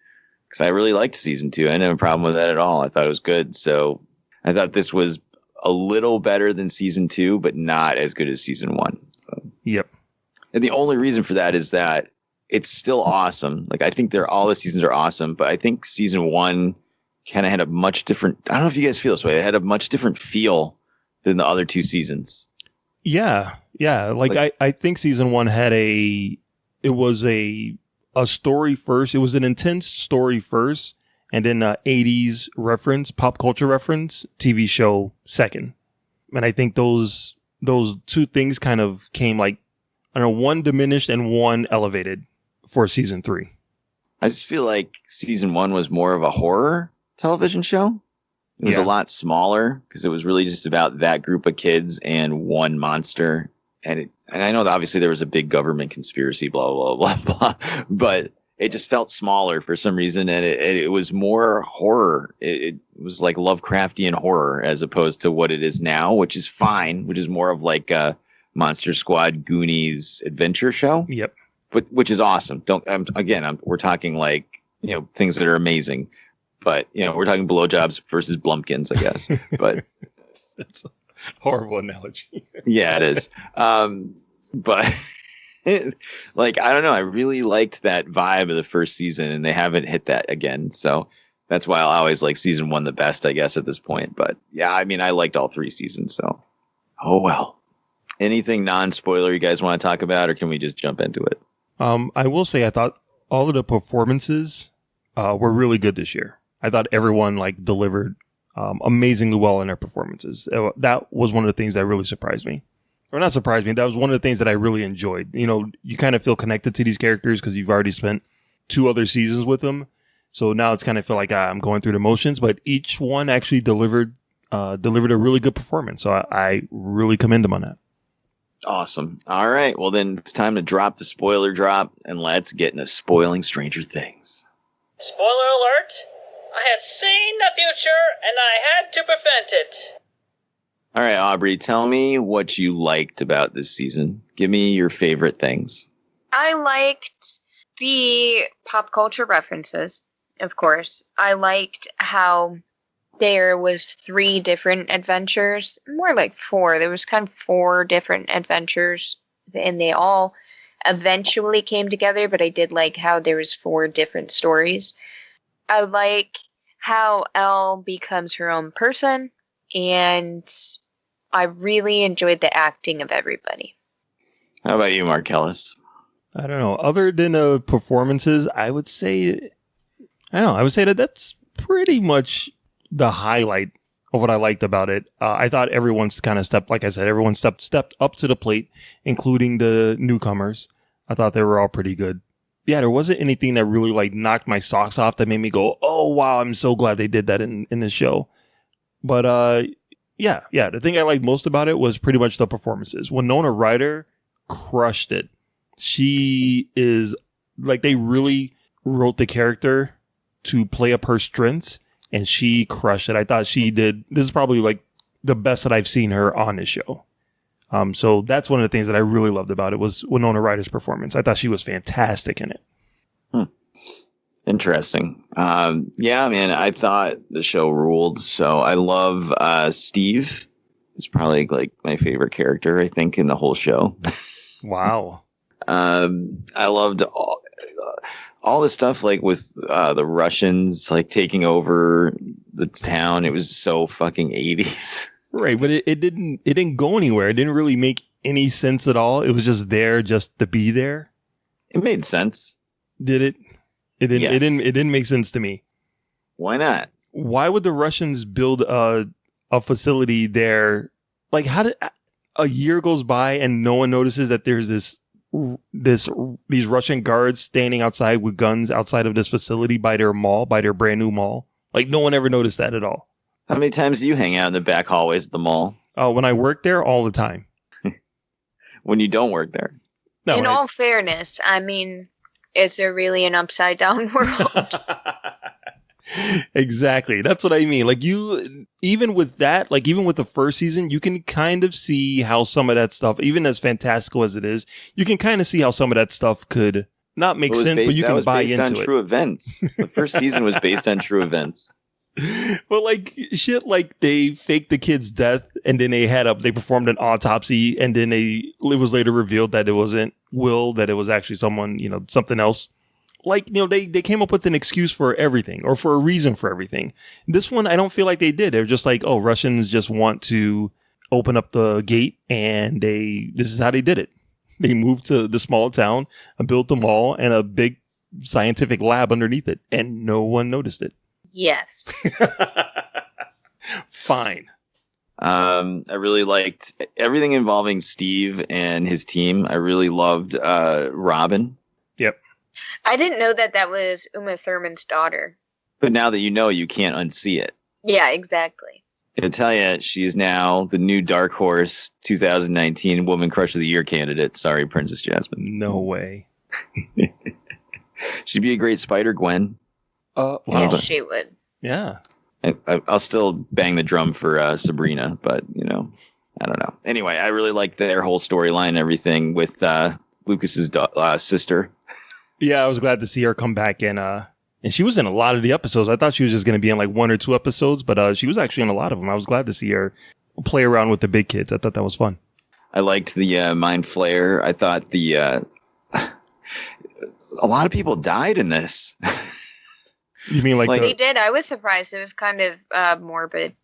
Because I really liked season 2. I didn't have a problem with that at all. I thought it was good. So I thought this was a little better than season 2, but not as good as season 1. So. Yep. And the only reason for that is that it's still awesome. Like, I think all the seasons are awesome, but I think season 1 kind of had a much different, I don't know if you guys feel this way. It had a much different feel than the other 2 seasons. Yeah. Like I think season 1 had it was a story first. It was an intense story first, and then 80s reference, pop culture reference, TV show second. And I think those 2 things kind of came like, I don't know, one diminished and one elevated for season 3. I just feel like season 1 was more of a horror television show. It was a lot smaller because it was really just about that group of kids and one monster. And I know that obviously there was a big government conspiracy, blah, blah, blah, blah, but it just felt smaller for some reason. And it was more horror. It was like Lovecraftian horror as opposed to what it is now, which is fine, which is more of like a Monster Squad Goonies adventure show. Yep. But which is awesome. We're talking like, things that are amazing. But, we're talking blowjobs versus Blumpkins, I guess. But that's a horrible analogy. Yeah, it is. But like, I don't know. I really liked that vibe of the first season, and they haven't hit that again. So that's why I'll always like season 1 the best, I guess, at this point. But yeah, I mean, I liked all 3 seasons. So, oh, well. Anything non-spoiler you guys want to talk about, or can we just jump into it? I will say I thought all of the performances were really good this year. I thought everyone like delivered amazingly well in their performances. That was one of the things that really surprised me. Or not surprised me. That was one of the things that I really enjoyed. You kind of feel connected to these characters because you've already spent 2 other seasons with them. So now it's kind of feel like I'm going through the motions, but each one actually delivered a really good performance. So I really commend them on that. Awesome. All right. Well, then it's time to drop the spoiler drop, and let's get into spoiling Stranger Things. Spoiler alert! I had seen the future, and I had to prevent it. All right, Aubrey, tell me what you liked about this season. Give me your favorite things. I liked the pop culture references, of course. I liked how there was 3 different adventures, more like 4. There was kind of 4 different adventures, and they all eventually came together, but I did like how there was 4 different stories. I like how Elle becomes her own person, and I really enjoyed the acting of everybody. How about you, Marcellus? I don't know. Other than performances, I would say that that's pretty much the highlight of what I liked about it. I thought everyone's kind of stepped up to the plate, including the newcomers. I thought they were all pretty good. there wasn't anything that really like knocked my socks off that made me go, oh wow, I'm so glad they did that in this show. But the thing I liked most about it was pretty much the performances. Winona Ryder crushed it. She is like, they really wrote the character to play up her strengths, and she crushed it. I thought she did. This is probably like the best that I've seen her on this show. So that's one of the things that I really loved about it was Winona Ryder's performance. I thought she was fantastic in it. Interesting. Yeah, man, I thought the show ruled. So I love Steve. It's probably like my favorite character, I think, in the whole show. Wow. I loved all the stuff like with the Russians like taking over the town. It was so fucking 80s. Right, but it didn't go anywhere. It didn't really make any sense at all. It was just there just to be there. It made sense. Did it? It didn't. Yes. It didn't make sense to me. Why not? Why would the Russians build a facility there? Like, how did a year goes by and no one notices that there's these Russian guards standing outside with guns outside of this facility by their brand new mall? Like, no one ever noticed that at all. How many times do you hang out in the back hallways at the mall? Oh, when I work there, all the time. When you don't work there? No. In all fairness, I mean, is there really an upside down world? Exactly. That's what I mean. Like, even with that, like even with the first season, you can kind of see how some of that stuff, even as fantastical as it is, you can kind of see how some of that stuff could not make sense, but you can buy into it. Based on true events. The first season was based on true events. But like shit, like they faked the kid's death, and then they performed an autopsy, and then it was later revealed that it wasn't Will, that it was actually someone, something else. Like, they came up with an excuse for everything, or for a reason for everything. This one, I don't feel like they did. They're just like, oh, Russians just want to open up the gate, and this is how they did it. They moved to the small town and built a mall and a big scientific lab underneath it, and no one noticed it. Yes. Fine. I really liked everything involving Steve and his team. I really loved Robin. Yep. I didn't know that was Uma Thurman's daughter. But now that you know, you can't unsee it. Yeah, exactly. I tell you, she is now the new Dark Horse 2019 Woman Crush of the Year candidate. Sorry, Princess Jasmine. No way. She'd be a great Spider-Gwen. Yes, she would. Yeah. I'll still bang the drum for Sabrina, but, I don't know. Anyway, I really like their whole storyline and everything with Lucas's sister. Yeah, I was glad to see her come back in. And she was in a lot of the episodes. I thought she was just going to be in like 1 or 2 episodes, but she was actually in a lot of them. I was glad to see her play around with the big kids. I thought that was fun. I liked the Mind Flayer. I thought a lot of people died in this. You mean like they did? I was surprised. It was kind of morbid.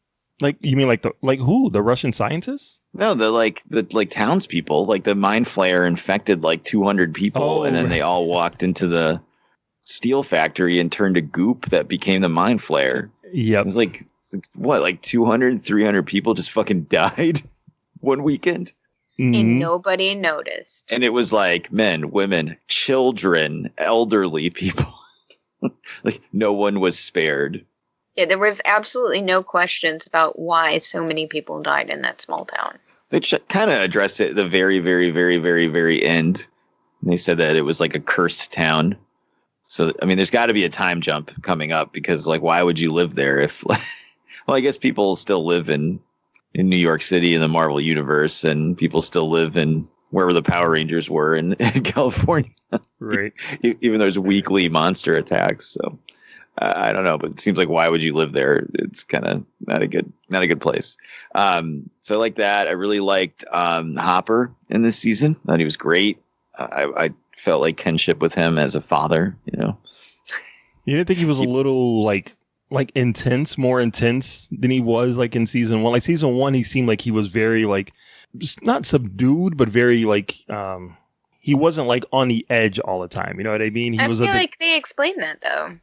Like, you mean like who? The Russian scientists? No, the townspeople. Like the Mind Flayer infected like 200 people, and then they all walked into the steel factory and turned to goop that became the Mind Flayer. Yep. It was like 200, 300 people just fucking died one weekend. And nobody noticed. And it was like men, women, children, elderly people. Like no one was spared. Yeah, there was absolutely no questions about why so many people died in that small town. They kind of addressed it at the very, very, very, very, very end. And they said that it was like a cursed town. So, I mean, there's got to be a time jump coming up because, like, why would you live there if, well, I guess people still live in New York City in the Marvel universe, and people still live in wherever the Power Rangers were in California. Right. Even there's weekly monster attacks. So I don't know, but it seems like why would you live there? It's kind of not a good place. So I like that. I really liked Hopper in this season. I thought he was great. I felt like kinship with him as a father. You didn't think he was a little like intense, more intense than he was like in season 1. Like season 1, he seemed like he was very like just not subdued, but very like he wasn't like on the edge all the time. You know what I mean? I feel like they explained that though.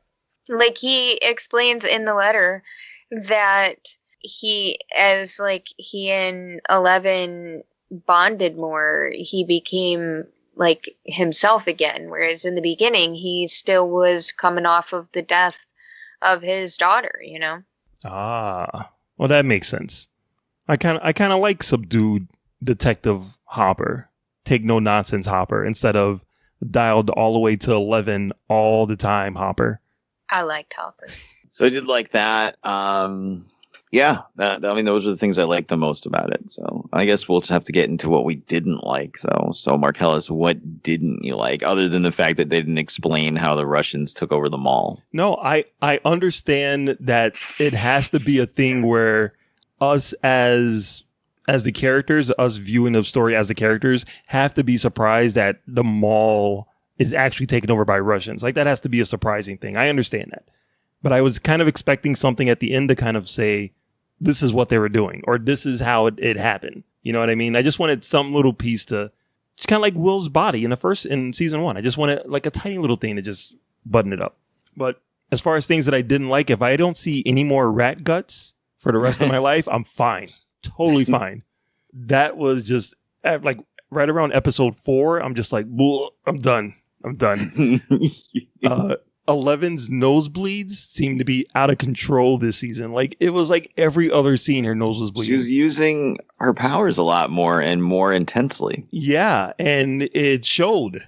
Like he explains in the letter that he and 11 bonded more, he became like himself again. Whereas in the beginning, he still was coming off of the death of his daughter, you know? Ah, well, that makes sense. I kind of like subdued Detective Hopper, take no nonsense Hopper, instead of dialed all the way to 11 all the time Hopper. I liked Hopper. So I did like that. Yeah, I mean, those are the things I liked the most about it. So I guess we'll just have to get into what we didn't like, though. So, Marcellus, what didn't you like, other than the fact that they didn't explain how the Russians took over the mall? No, I understand that it has to be a thing where us as the characters, us viewing the story as the characters, have to be surprised that the mall is actually taken over by Russians. Like, that has to be a surprising thing. I understand that. But I was kind of expecting something at the end to kind of say, this is what they were doing, or this is how it happened. You know what I mean? I just wanted some little piece to, just kind of like Will's body in season 1. I just wanted like a tiny little thing to just button it up. But as far as things that I didn't like, if I don't see any more rat guts for the rest of my life, I'm fine. Totally fine. That was just like right around episode 4. I'm just like, I'm done. 11's nosebleeds seem to be out of control this season. Like, it was like every other scene her nose was bleeding. She was using her powers a lot more and more intensely. Yeah, and it showed.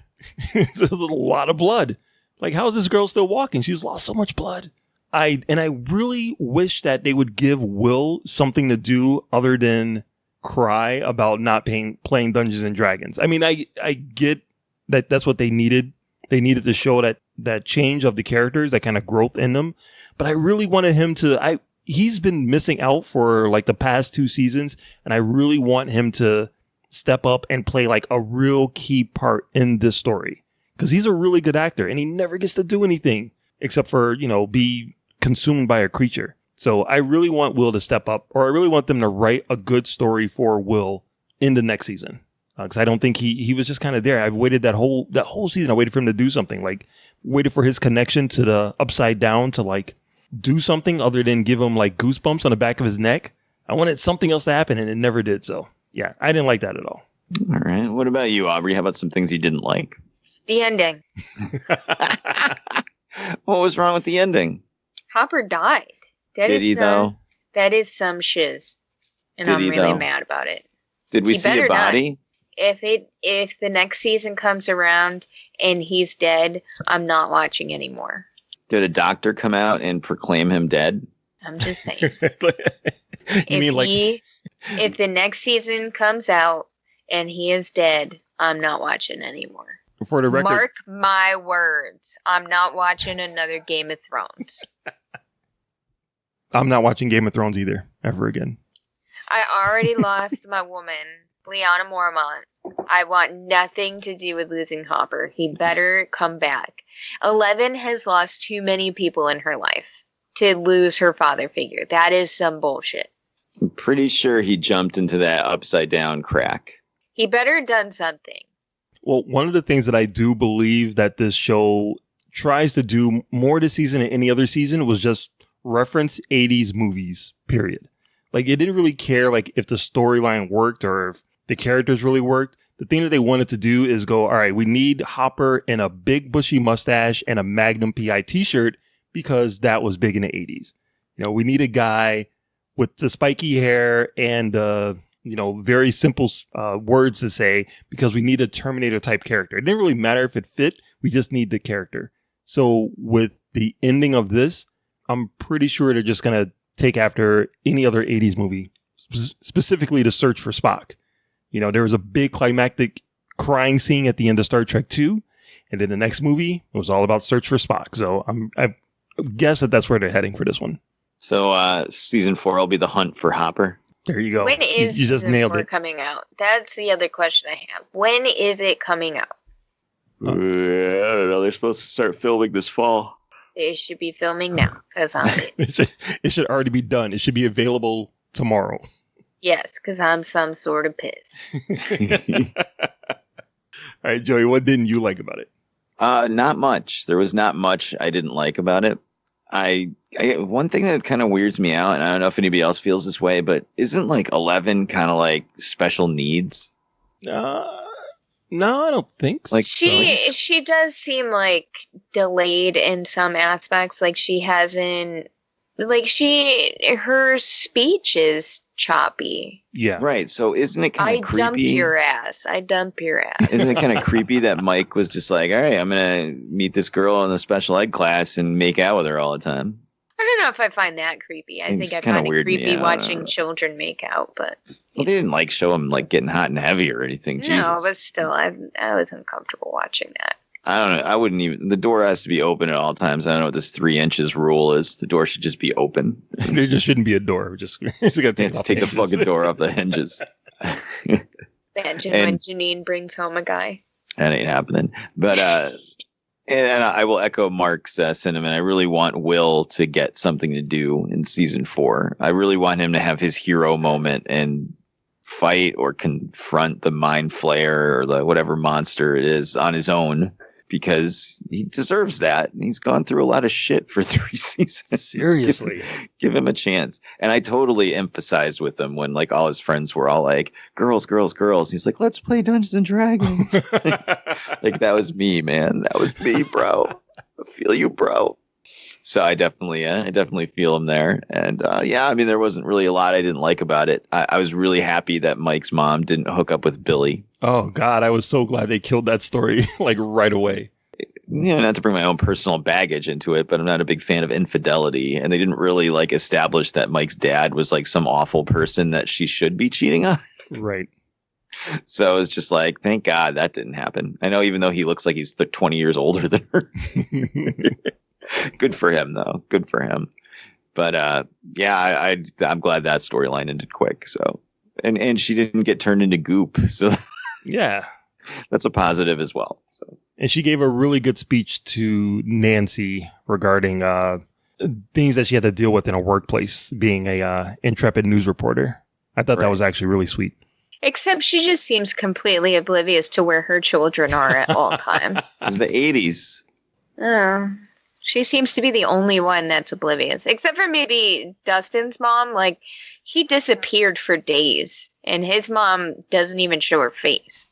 There's a lot of blood. Like, how is this girl still walking? She's lost so much blood. I really wish that they would give Will something to do other than cry about not playing Dungeons and Dragons. I mean, I get that that's what they needed. They needed to show that change of the characters, that kind of growth in them. But I really wanted him to, he's been missing out for like the past 2 seasons. And I really want him to step up and play like a real key part in this story. Because he's a really good actor and he never gets to do anything except for, be consumed by a creature. So I really want Will to step up, or I really want them to write a good story for Will in the next season. Because I don't think he was just kind of there. I've waited that whole season. I waited for him to do something, like waited for his connection to the Upside Down to like do something other than give him like goosebumps on the back of his neck. I wanted something else to happen and it never did. So yeah, I didn't like that at all. All right. What about you, Aubrey? How about some things you didn't like? The ending. What was wrong with the ending? Hopper died. Did he though? That is some shiz. And Did I'm he, really though? mad about it. Did we He see a better not. body? If the next season comes around and he's dead, I'm not watching anymore. Did a doctor come out and proclaim him dead? I'm just saying. You If the next season comes out and he is dead, I'm not watching anymore. For the record, Mark my words. I'm not watching another Game of Thrones. I'm not watching Game of Thrones either, ever again. I already lost my woman, Lyanna Mormont. I want nothing to do with losing Hopper. He better come back. 11 has lost too many people in her life to lose her father figure. That is some bullshit. I'm pretty sure he jumped into that upside down crack. He better have done something. Well, one of the things that I do believe that this show tries to do more this season than any other season was just reference 80s movies, period. Like, it didn't really care like if the storyline worked or if the characters really worked. The thing that they wanted to do is go, all right, we need Hopper in a big bushy mustache and a Magnum PI t-shirt because that was big in the 80s. We need a guy with the spiky hair and, very simple words to say because we need a Terminator type character. It didn't really matter if it fit. We just need the character. So with the ending of this, I'm pretty sure they're just going to take after any other 80s movie, specifically The Search for Spock. There was a big climactic crying scene at the end of Star Trek 2. And then the next movie was all about Search for Spock. So I guess that's where they're heading for this one. So season 4 will be The Hunt for Hopper. There you go. When is you just season nailed 4 it. coming out? That's the other question I have. When is it coming out? I don't know. They're supposed to start filming this fall. They should be filming now because I'm It should already be done. It should be available tomorrow. yes, because I'm some sort of piss. All right, Joey, what didn't you like about it? Not much. There was not much I didn't like about it. One thing that kind of weirds me out, and I don't know if anybody else feels this way, but isn't like 11 kind of like special needs? No, I don't think so. Like She does seem like delayed in some aspects. Like she hasn't, like her speech is choppy. Yeah. Right. So isn't it kind of creepy? I dump your ass. I dump your ass. Isn't it kind of creepy that Mike was just like, all right, I'm going to meet this girl in the special ed class and make out with her all the time? I don't know if I find that creepy. I It's think I kinda find it weird to me. creepy I don't watching know. children make out, but Well, they didn't like show him like getting hot and heavy or anything. Jesus. no, but still, I was uncomfortable watching that. I don't know. I wouldn't even. The door has to be open at all times. I don't know what this 3 inches rule is. The door should just be open. There just shouldn't be a door. We just gotta take the fucking door off the hinges. Imagine when Janine brings home a guy. That ain't happening. But and I will echo Mark's sentiment. I really want Will to get something to do in season 4. I really want him to have his hero moment and fight or confront the mind flayer or the whatever monster it is on his own, because he deserves that. And he's gone through a lot of shit for 3 seasons. Seriously. Give him a chance. And I totally emphasized with him when like all his friends were all like, girls, girls, girls. He's like, let's play Dungeons and Dragons. Like that was me, man. That was me, bro. I feel you, bro. So I definitely feel him there. And yeah, I mean, there wasn't really a lot I didn't like about it. I was really happy that Mike's mom didn't hook up with Billy. Oh God, I was so glad they killed that story like right away. You know, not to bring my own personal baggage into it, but I'm not a big fan of infidelity. And they didn't really like establish that Mike's dad was like some awful person that she should be cheating on. Right. So it's just like, thank God that didn't happen. I know, even though he looks like he's 20 years older than her. Good for him, though. Good for him. But yeah, I'm glad that storyline ended quick. So, and she didn't get turned into goop. So yeah, that's a positive as well. So, and she gave a really good speech to Nancy regarding things that she had to deal with in a workplace, being a intrepid news reporter. I thought that was actually really sweet. Except she just seems completely oblivious to where her children are at all times. It's the 80s. Oh. She seems to be the only one that's oblivious, except for maybe Dustin's mom. Like, he disappeared for days, and his mom doesn't even show her face.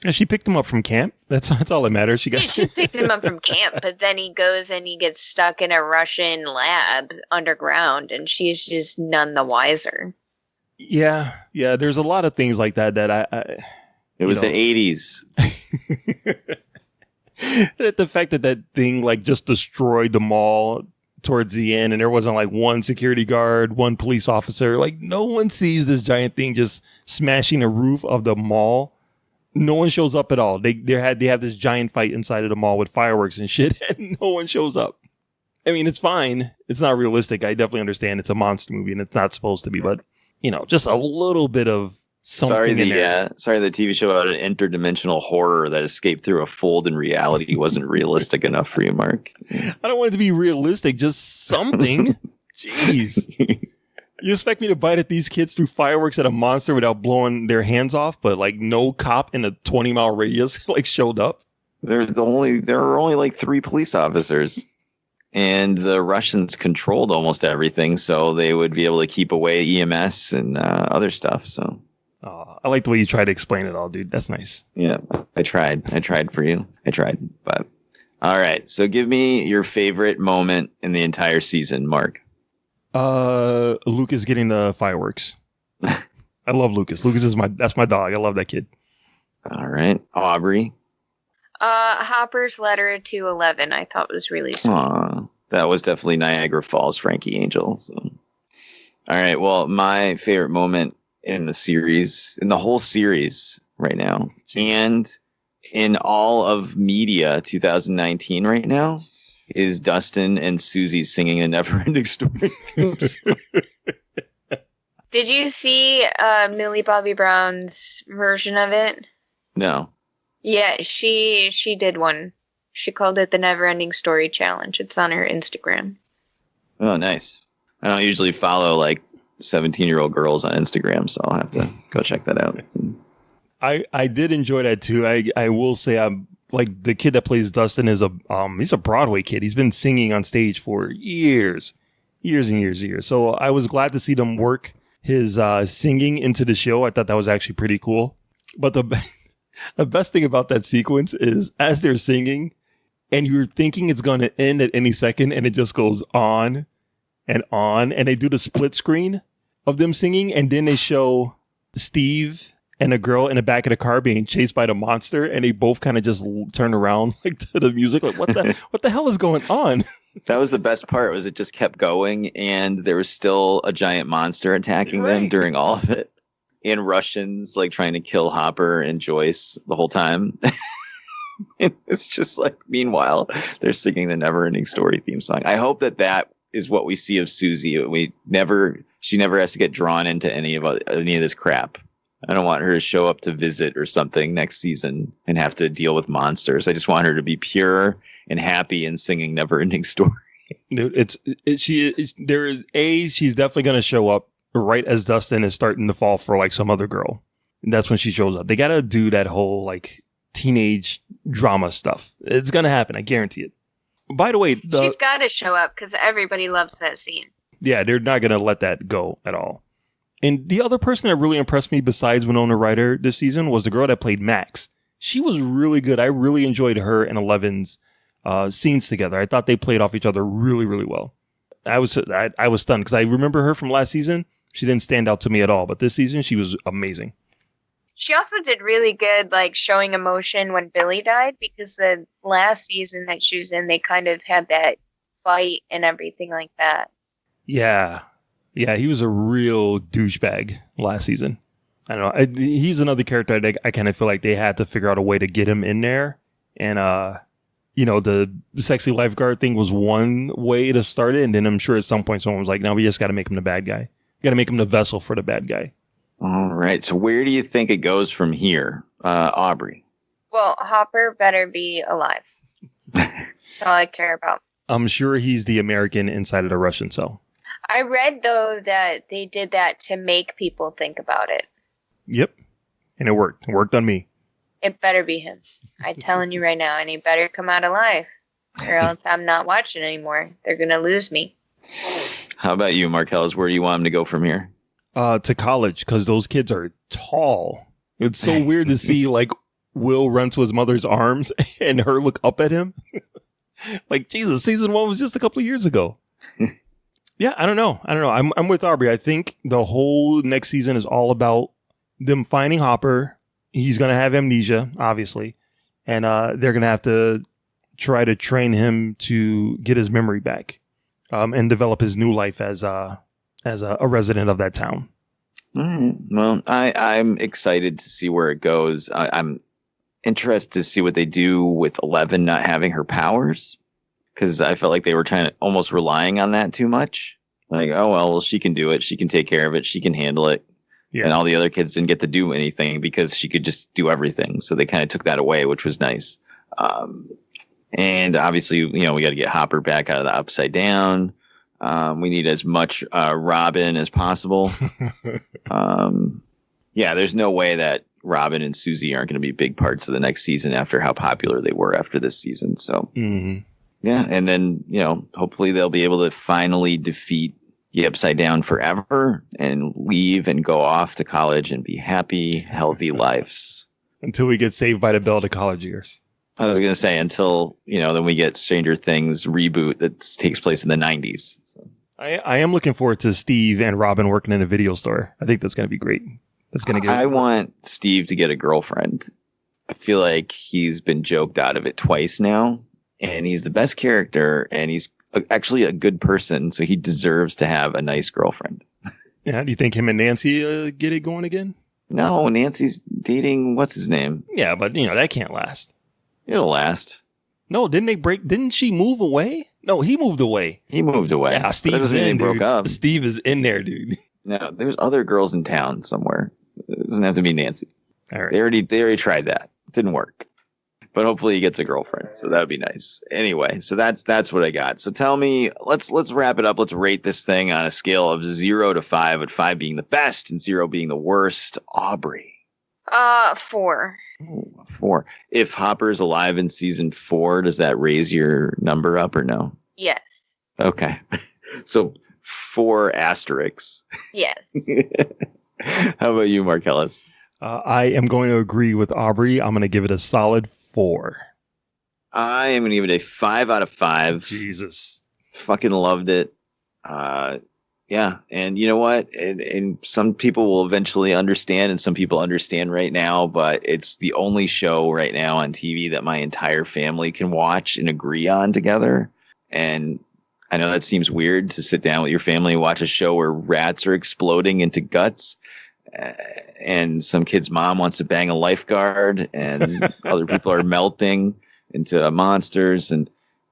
And she picked him up from camp. That's all that matters. She picked him up from camp, but then he goes and he gets stuck in a Russian lab underground, and she's just none the wiser. Yeah. There's a lot of things like that it was the 80s. The fact that thing like just destroyed the mall towards the end, and there wasn't like one security guard, one police officer. Like no one sees this giant thing just smashing the roof of the mall. No one shows up at all. They have this giant fight inside of the mall with fireworks and shit, and no one shows up. I mean, it's fine. It's not realistic. I definitely understand it's a monster movie and it's not supposed to be, but just a little bit of something in there. Sorry, the TV show about an interdimensional horror that escaped through a fold in reality wasn't realistic enough for you, Mark. I don't want it to be realistic, just something. Jeez. You expect me to bite at these kids through fireworks at a monster without blowing their hands off, but like no cop in a 20-mile radius like showed up? There were only like 3 police officers. And the Russians controlled almost everything, so they would be able to keep away EMS and other stuff. So, I like the way you try to explain it all, dude. That's nice. Yeah, I tried for you. But all right. So, give me your favorite moment in the entire season, Mark. Lucas getting the fireworks. I love Lucas. Lucas is that's my dog. I love that kid. All right, Aubrey. Hopper's letter to 11, I thought was really sweet. Aww, that was definitely Niagara Falls, Frankie Angel. So. All right. Well, my favorite moment in the whole series right now, and in all of media 2019 right now, is Dustin and Susie singing a Neverending Story theme song. Did you see Millie Bobby Brown's version of it? No. Yeah, she did one. She called it the Neverending Story Challenge. It's on her Instagram. Oh, nice. I don't usually follow like 17-year-old girls on Instagram, so I'll have to go check that out. I did enjoy that too. I will say I'm like the kid that plays Dustin is he's a Broadway kid. He's been singing on stage for years and years. So I was glad to see them work his singing into the show. I thought that was actually pretty cool. But The best thing about that sequence is as they're singing and you're thinking it's going to end at any second and it just goes on and they do the split screen of them singing and then they show Steve and a girl in the back of the car being chased by the monster and they both kind of just turn around like to the music like what the hell is going on? That was the best part, was it just kept going and there was still a giant monster attacking them during all of it. And Russians like trying to kill Hopper and Joyce the whole time. And it's just like, meanwhile, they're singing the Never Ending Story theme song. I hope that is what we see of Susie. She never has to get drawn into any of this crap. I don't want her to show up to visit or something next season and have to deal with monsters. I just want her to be pure and happy and singing Never Ending Story. She's definitely going to show up right as Dustin is starting to fall for like some other girl. And that's when she shows up. They got to do that whole like teenage drama stuff. It's going to happen. I guarantee it. By the way, she's got to show up because everybody loves that scene. Yeah, they're not going to let that go at all. And the other person that really impressed me besides Winona Ryder this season was the girl that played Max. She was really good. I really enjoyed her and Eleven's scenes together. I thought they played off each other really, really well. I was stunned because I remember her from last season. She didn't stand out to me at all, but this season she was amazing. She also did really good, like showing emotion when Billy died, because the last season that she was in, they kind of had that fight and everything like that. Yeah, he was a real douchebag last season. I don't know. He's another character that I kind of feel like they had to figure out a way to get him in there. And, the sexy lifeguard thing was one way to start it. And then I'm sure at some point someone was like, no, we just got to make him the bad guy. We got to make him the vessel for the bad guy. All right. So where do you think it goes from here, Aubrey? Well, Hopper better be alive. That's all I care about. I'm sure he's the American inside of the Russian cell. I read, though, that they did that to make people think about it. Yep. And it worked. It worked on me. It better be him. I'm telling you right now. And he better come out alive. Or else I'm not watching anymore. They're going to lose me. How about you, Markellis? Where do you want him to go from here? To college, because those kids are tall. It's so weird to see, like, Will run to his mother's arms and her look up at him. Like, Jesus, season 1 was just a couple of years ago. Yeah, I don't know. I'm with Aubrey. I think the whole next season is all about them finding Hopper. He's going to have amnesia, obviously. And they're going to have to try to train him to get his memory back and develop his new life as a resident of that town. All right. Well, I'm excited to see where it goes. I'm interested to see what they do with 11 not having her powers, because I felt like they were almost relying on that too much. Like, oh, well, she can do it. She can take care of it. She can handle it. Yeah. And all the other kids didn't get to do anything because she could just do everything. So they kind of took that away, which was nice. And obviously, we got to get Hopper back out of the Upside Down. We need as much Robin as possible. There's no way that Robin and Susie aren't going to be big parts of the next season after how popular they were after this season. So, Yeah. And then, hopefully they'll be able to finally defeat the Upside Down forever and leave and go off to college and be happy, healthy lives. Until we get saved by the bell to college years. I was going to say until, then we get Stranger Things reboot that takes place in the 90s. So. I am looking forward to Steve and Robin working in a video store. I think that's going to be great. I want Steve to get a girlfriend. I feel like he's been joked out of it twice now, and he's the best character, and he's actually a good person, so he deserves to have a nice girlfriend. Yeah, do you think him and Nancy get it going again? No, Nancy's dating, what's his name? Yeah, but, that can't last. It'll last. No, didn't they break? Didn't she move away? No, he moved away. Yeah, Steve's in, they broke up. Steve is in there, dude. No, there's other girls in town somewhere. It doesn't have to be Nancy. All right. They already tried that. It didn't work. But hopefully he gets a girlfriend. So that would be nice. Anyway, so that's what I got. So tell me, let's wrap it up. Let's rate this thing on a scale of 0 to 5, with 5 being the best and 0 being the worst. Aubrey. 4. Ooh, 4. If Hopper's alive in season 4, does that raise your number up or no? Yes. Okay. So 4 asterisks. Yes. How about you, Markellis? I am going to agree with Aubrey. I'm going to give it a solid 4. I am going to give it a 5 out of 5. Jesus. Fucking loved it. Yeah. And you know what? And some people will eventually understand, and some people understand right now, but it's the only show right now on TV that my entire family can watch and agree on together. And I know that seems weird to sit down with your family and watch a show where rats are exploding into guts. And some kid's mom wants to bang a lifeguard, and other people are melting into monsters and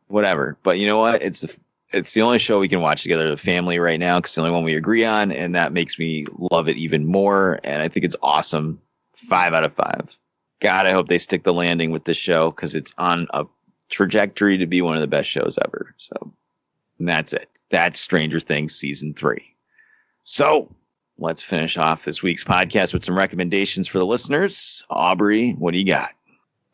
whatever. But you know what? It's the only show we can watch together as a family right now, because it's the only one we agree on, and that makes me love it even more. And I think it's awesome. 5 out of 5. God, I hope they stick the landing with this show, because it's on a trajectory to be one of the best shows ever. So and that's it. That's Stranger Things Season 3. So let's finish off this week's podcast with some recommendations for the listeners. Aubrey, what do you got?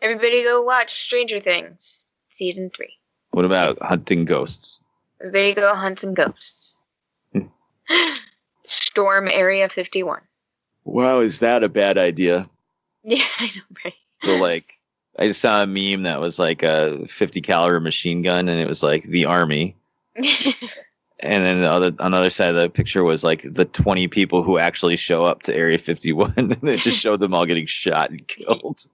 Everybody go watch Stranger Things Season 3. What about Hunting Ghosts? Everybody go hunt some ghosts. Storm Area 51. Wow, is that a bad idea? Yeah, I know, right? So, like, I just saw a meme that was like a 50 caliber machine gun, and it was like the army. And then on the other side of the picture was like the 20 people who actually show up to Area 51. And it just showed them all getting shot and killed.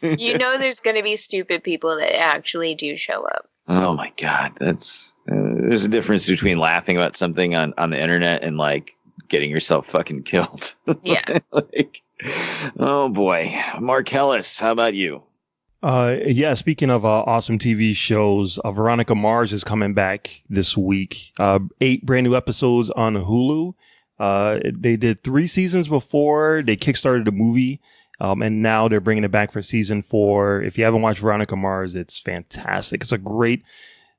You know there's going to be stupid people that actually do show up. Oh my God. That's there's a difference between laughing about something on the internet and like getting yourself fucking killed. Yeah. Like, oh boy. Mark Ellis, how about you? Yeah, speaking of awesome TV shows, Veronica Mars is coming back this week. 8 brand new episodes on Hulu. They did 3 seasons before. They kickstarted the movie. And now they're bringing it back for season 4. If you haven't watched Veronica Mars, it's fantastic. It's a great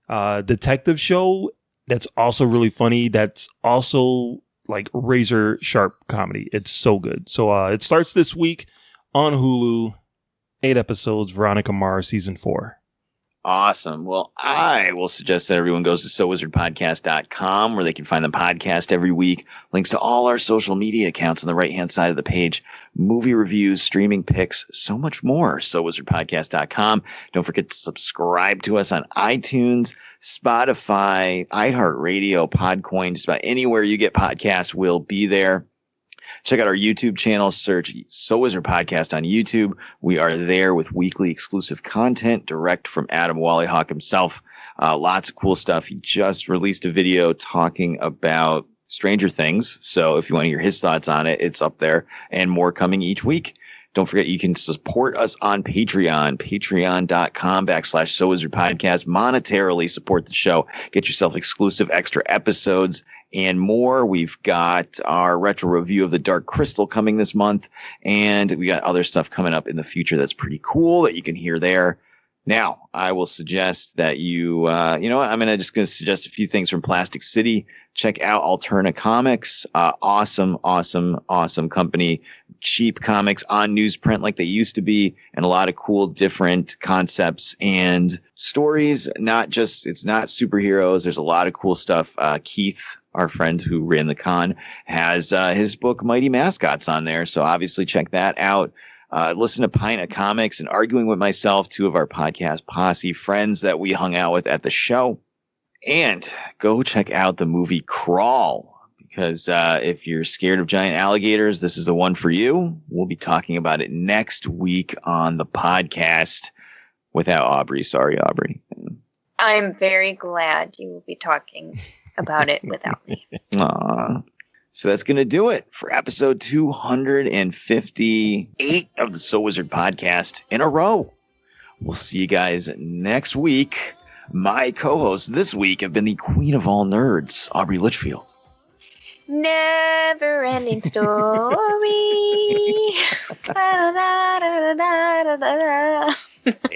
detective show that's also really funny. That's also like razor sharp comedy. It's so good. So it starts this week on Hulu. 8 episodes, Veronica Mars, season 4. Awesome. Well, I will suggest that everyone goes to SoWizardPodcast.com, where they can find the podcast every week. Links to all our social media accounts on the right-hand side of the page. Movie reviews, streaming picks, so much more. SoWizardPodcast.com. Don't forget to subscribe to us on iTunes, Spotify, iHeartRadio, Podcoin. Just about anywhere you get podcasts, we'll be there. Check out our YouTube channel. Search So Wizard Podcast on YouTube. We are there with weekly exclusive content direct from Adam Wallyhawk himself. Lots of cool stuff. He just released a video talking about Stranger Things. So if you want to hear his thoughts on it, it's up there, and more coming each week. Don't forget, you can support us on Patreon, patreon.com/So Wizard Podcast. Monetarily support the show. Get yourself exclusive extra episodes and more. We've got our retro review of The Dark Crystal coming this month, and we got other stuff coming up in the future that's pretty cool that you can hear there. Now, I will suggest that you know what? I'm just going to suggest a few things from Plastic City. Check out Alterna Comics. Awesome company. Cheap comics on newsprint like they used to be, and a lot of cool different concepts and stories. It's not superheroes. There's a lot of cool stuff. Keith, our friend who ran the con, has his book Mighty Mascots on there. So obviously check that out. Listen to Pint of Comics and Arguing with Myself, 2 of our podcast posse friends that we hung out with at the show. And go check out the movie Crawl, because if you're scared of giant alligators, this is the one for you. We'll be talking about it next week on the podcast without Aubrey. Sorry, Aubrey. I'm very glad you will be talking about it without me. Aww. So that's going to do it for episode 258 of the So Wizard Podcast in a row. We'll see you guys next week. My co-hosts this week have been the queen of all nerds, Aubrey Litchfield. Never ending story.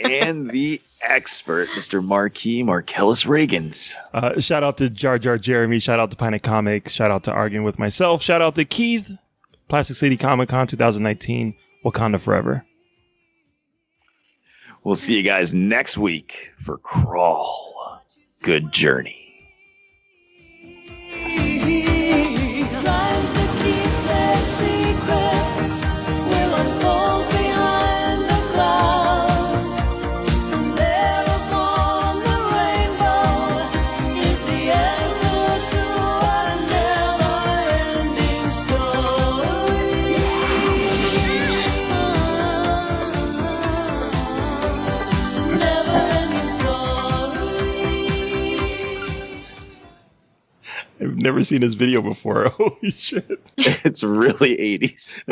And the expert, Mr. Marcellus Reagans. Shout out to Jar Jar Jeremy. Shout out to Pint of Comics. Shout out to Arguing with Myself. Shout out to Keith. Plastic City Comic Con 2019. Wakanda Forever. We'll see you guys next week for Crawl. Good journey. Crimes that keep their secrets. I've never seen this video before. Holy shit. It's really 80s.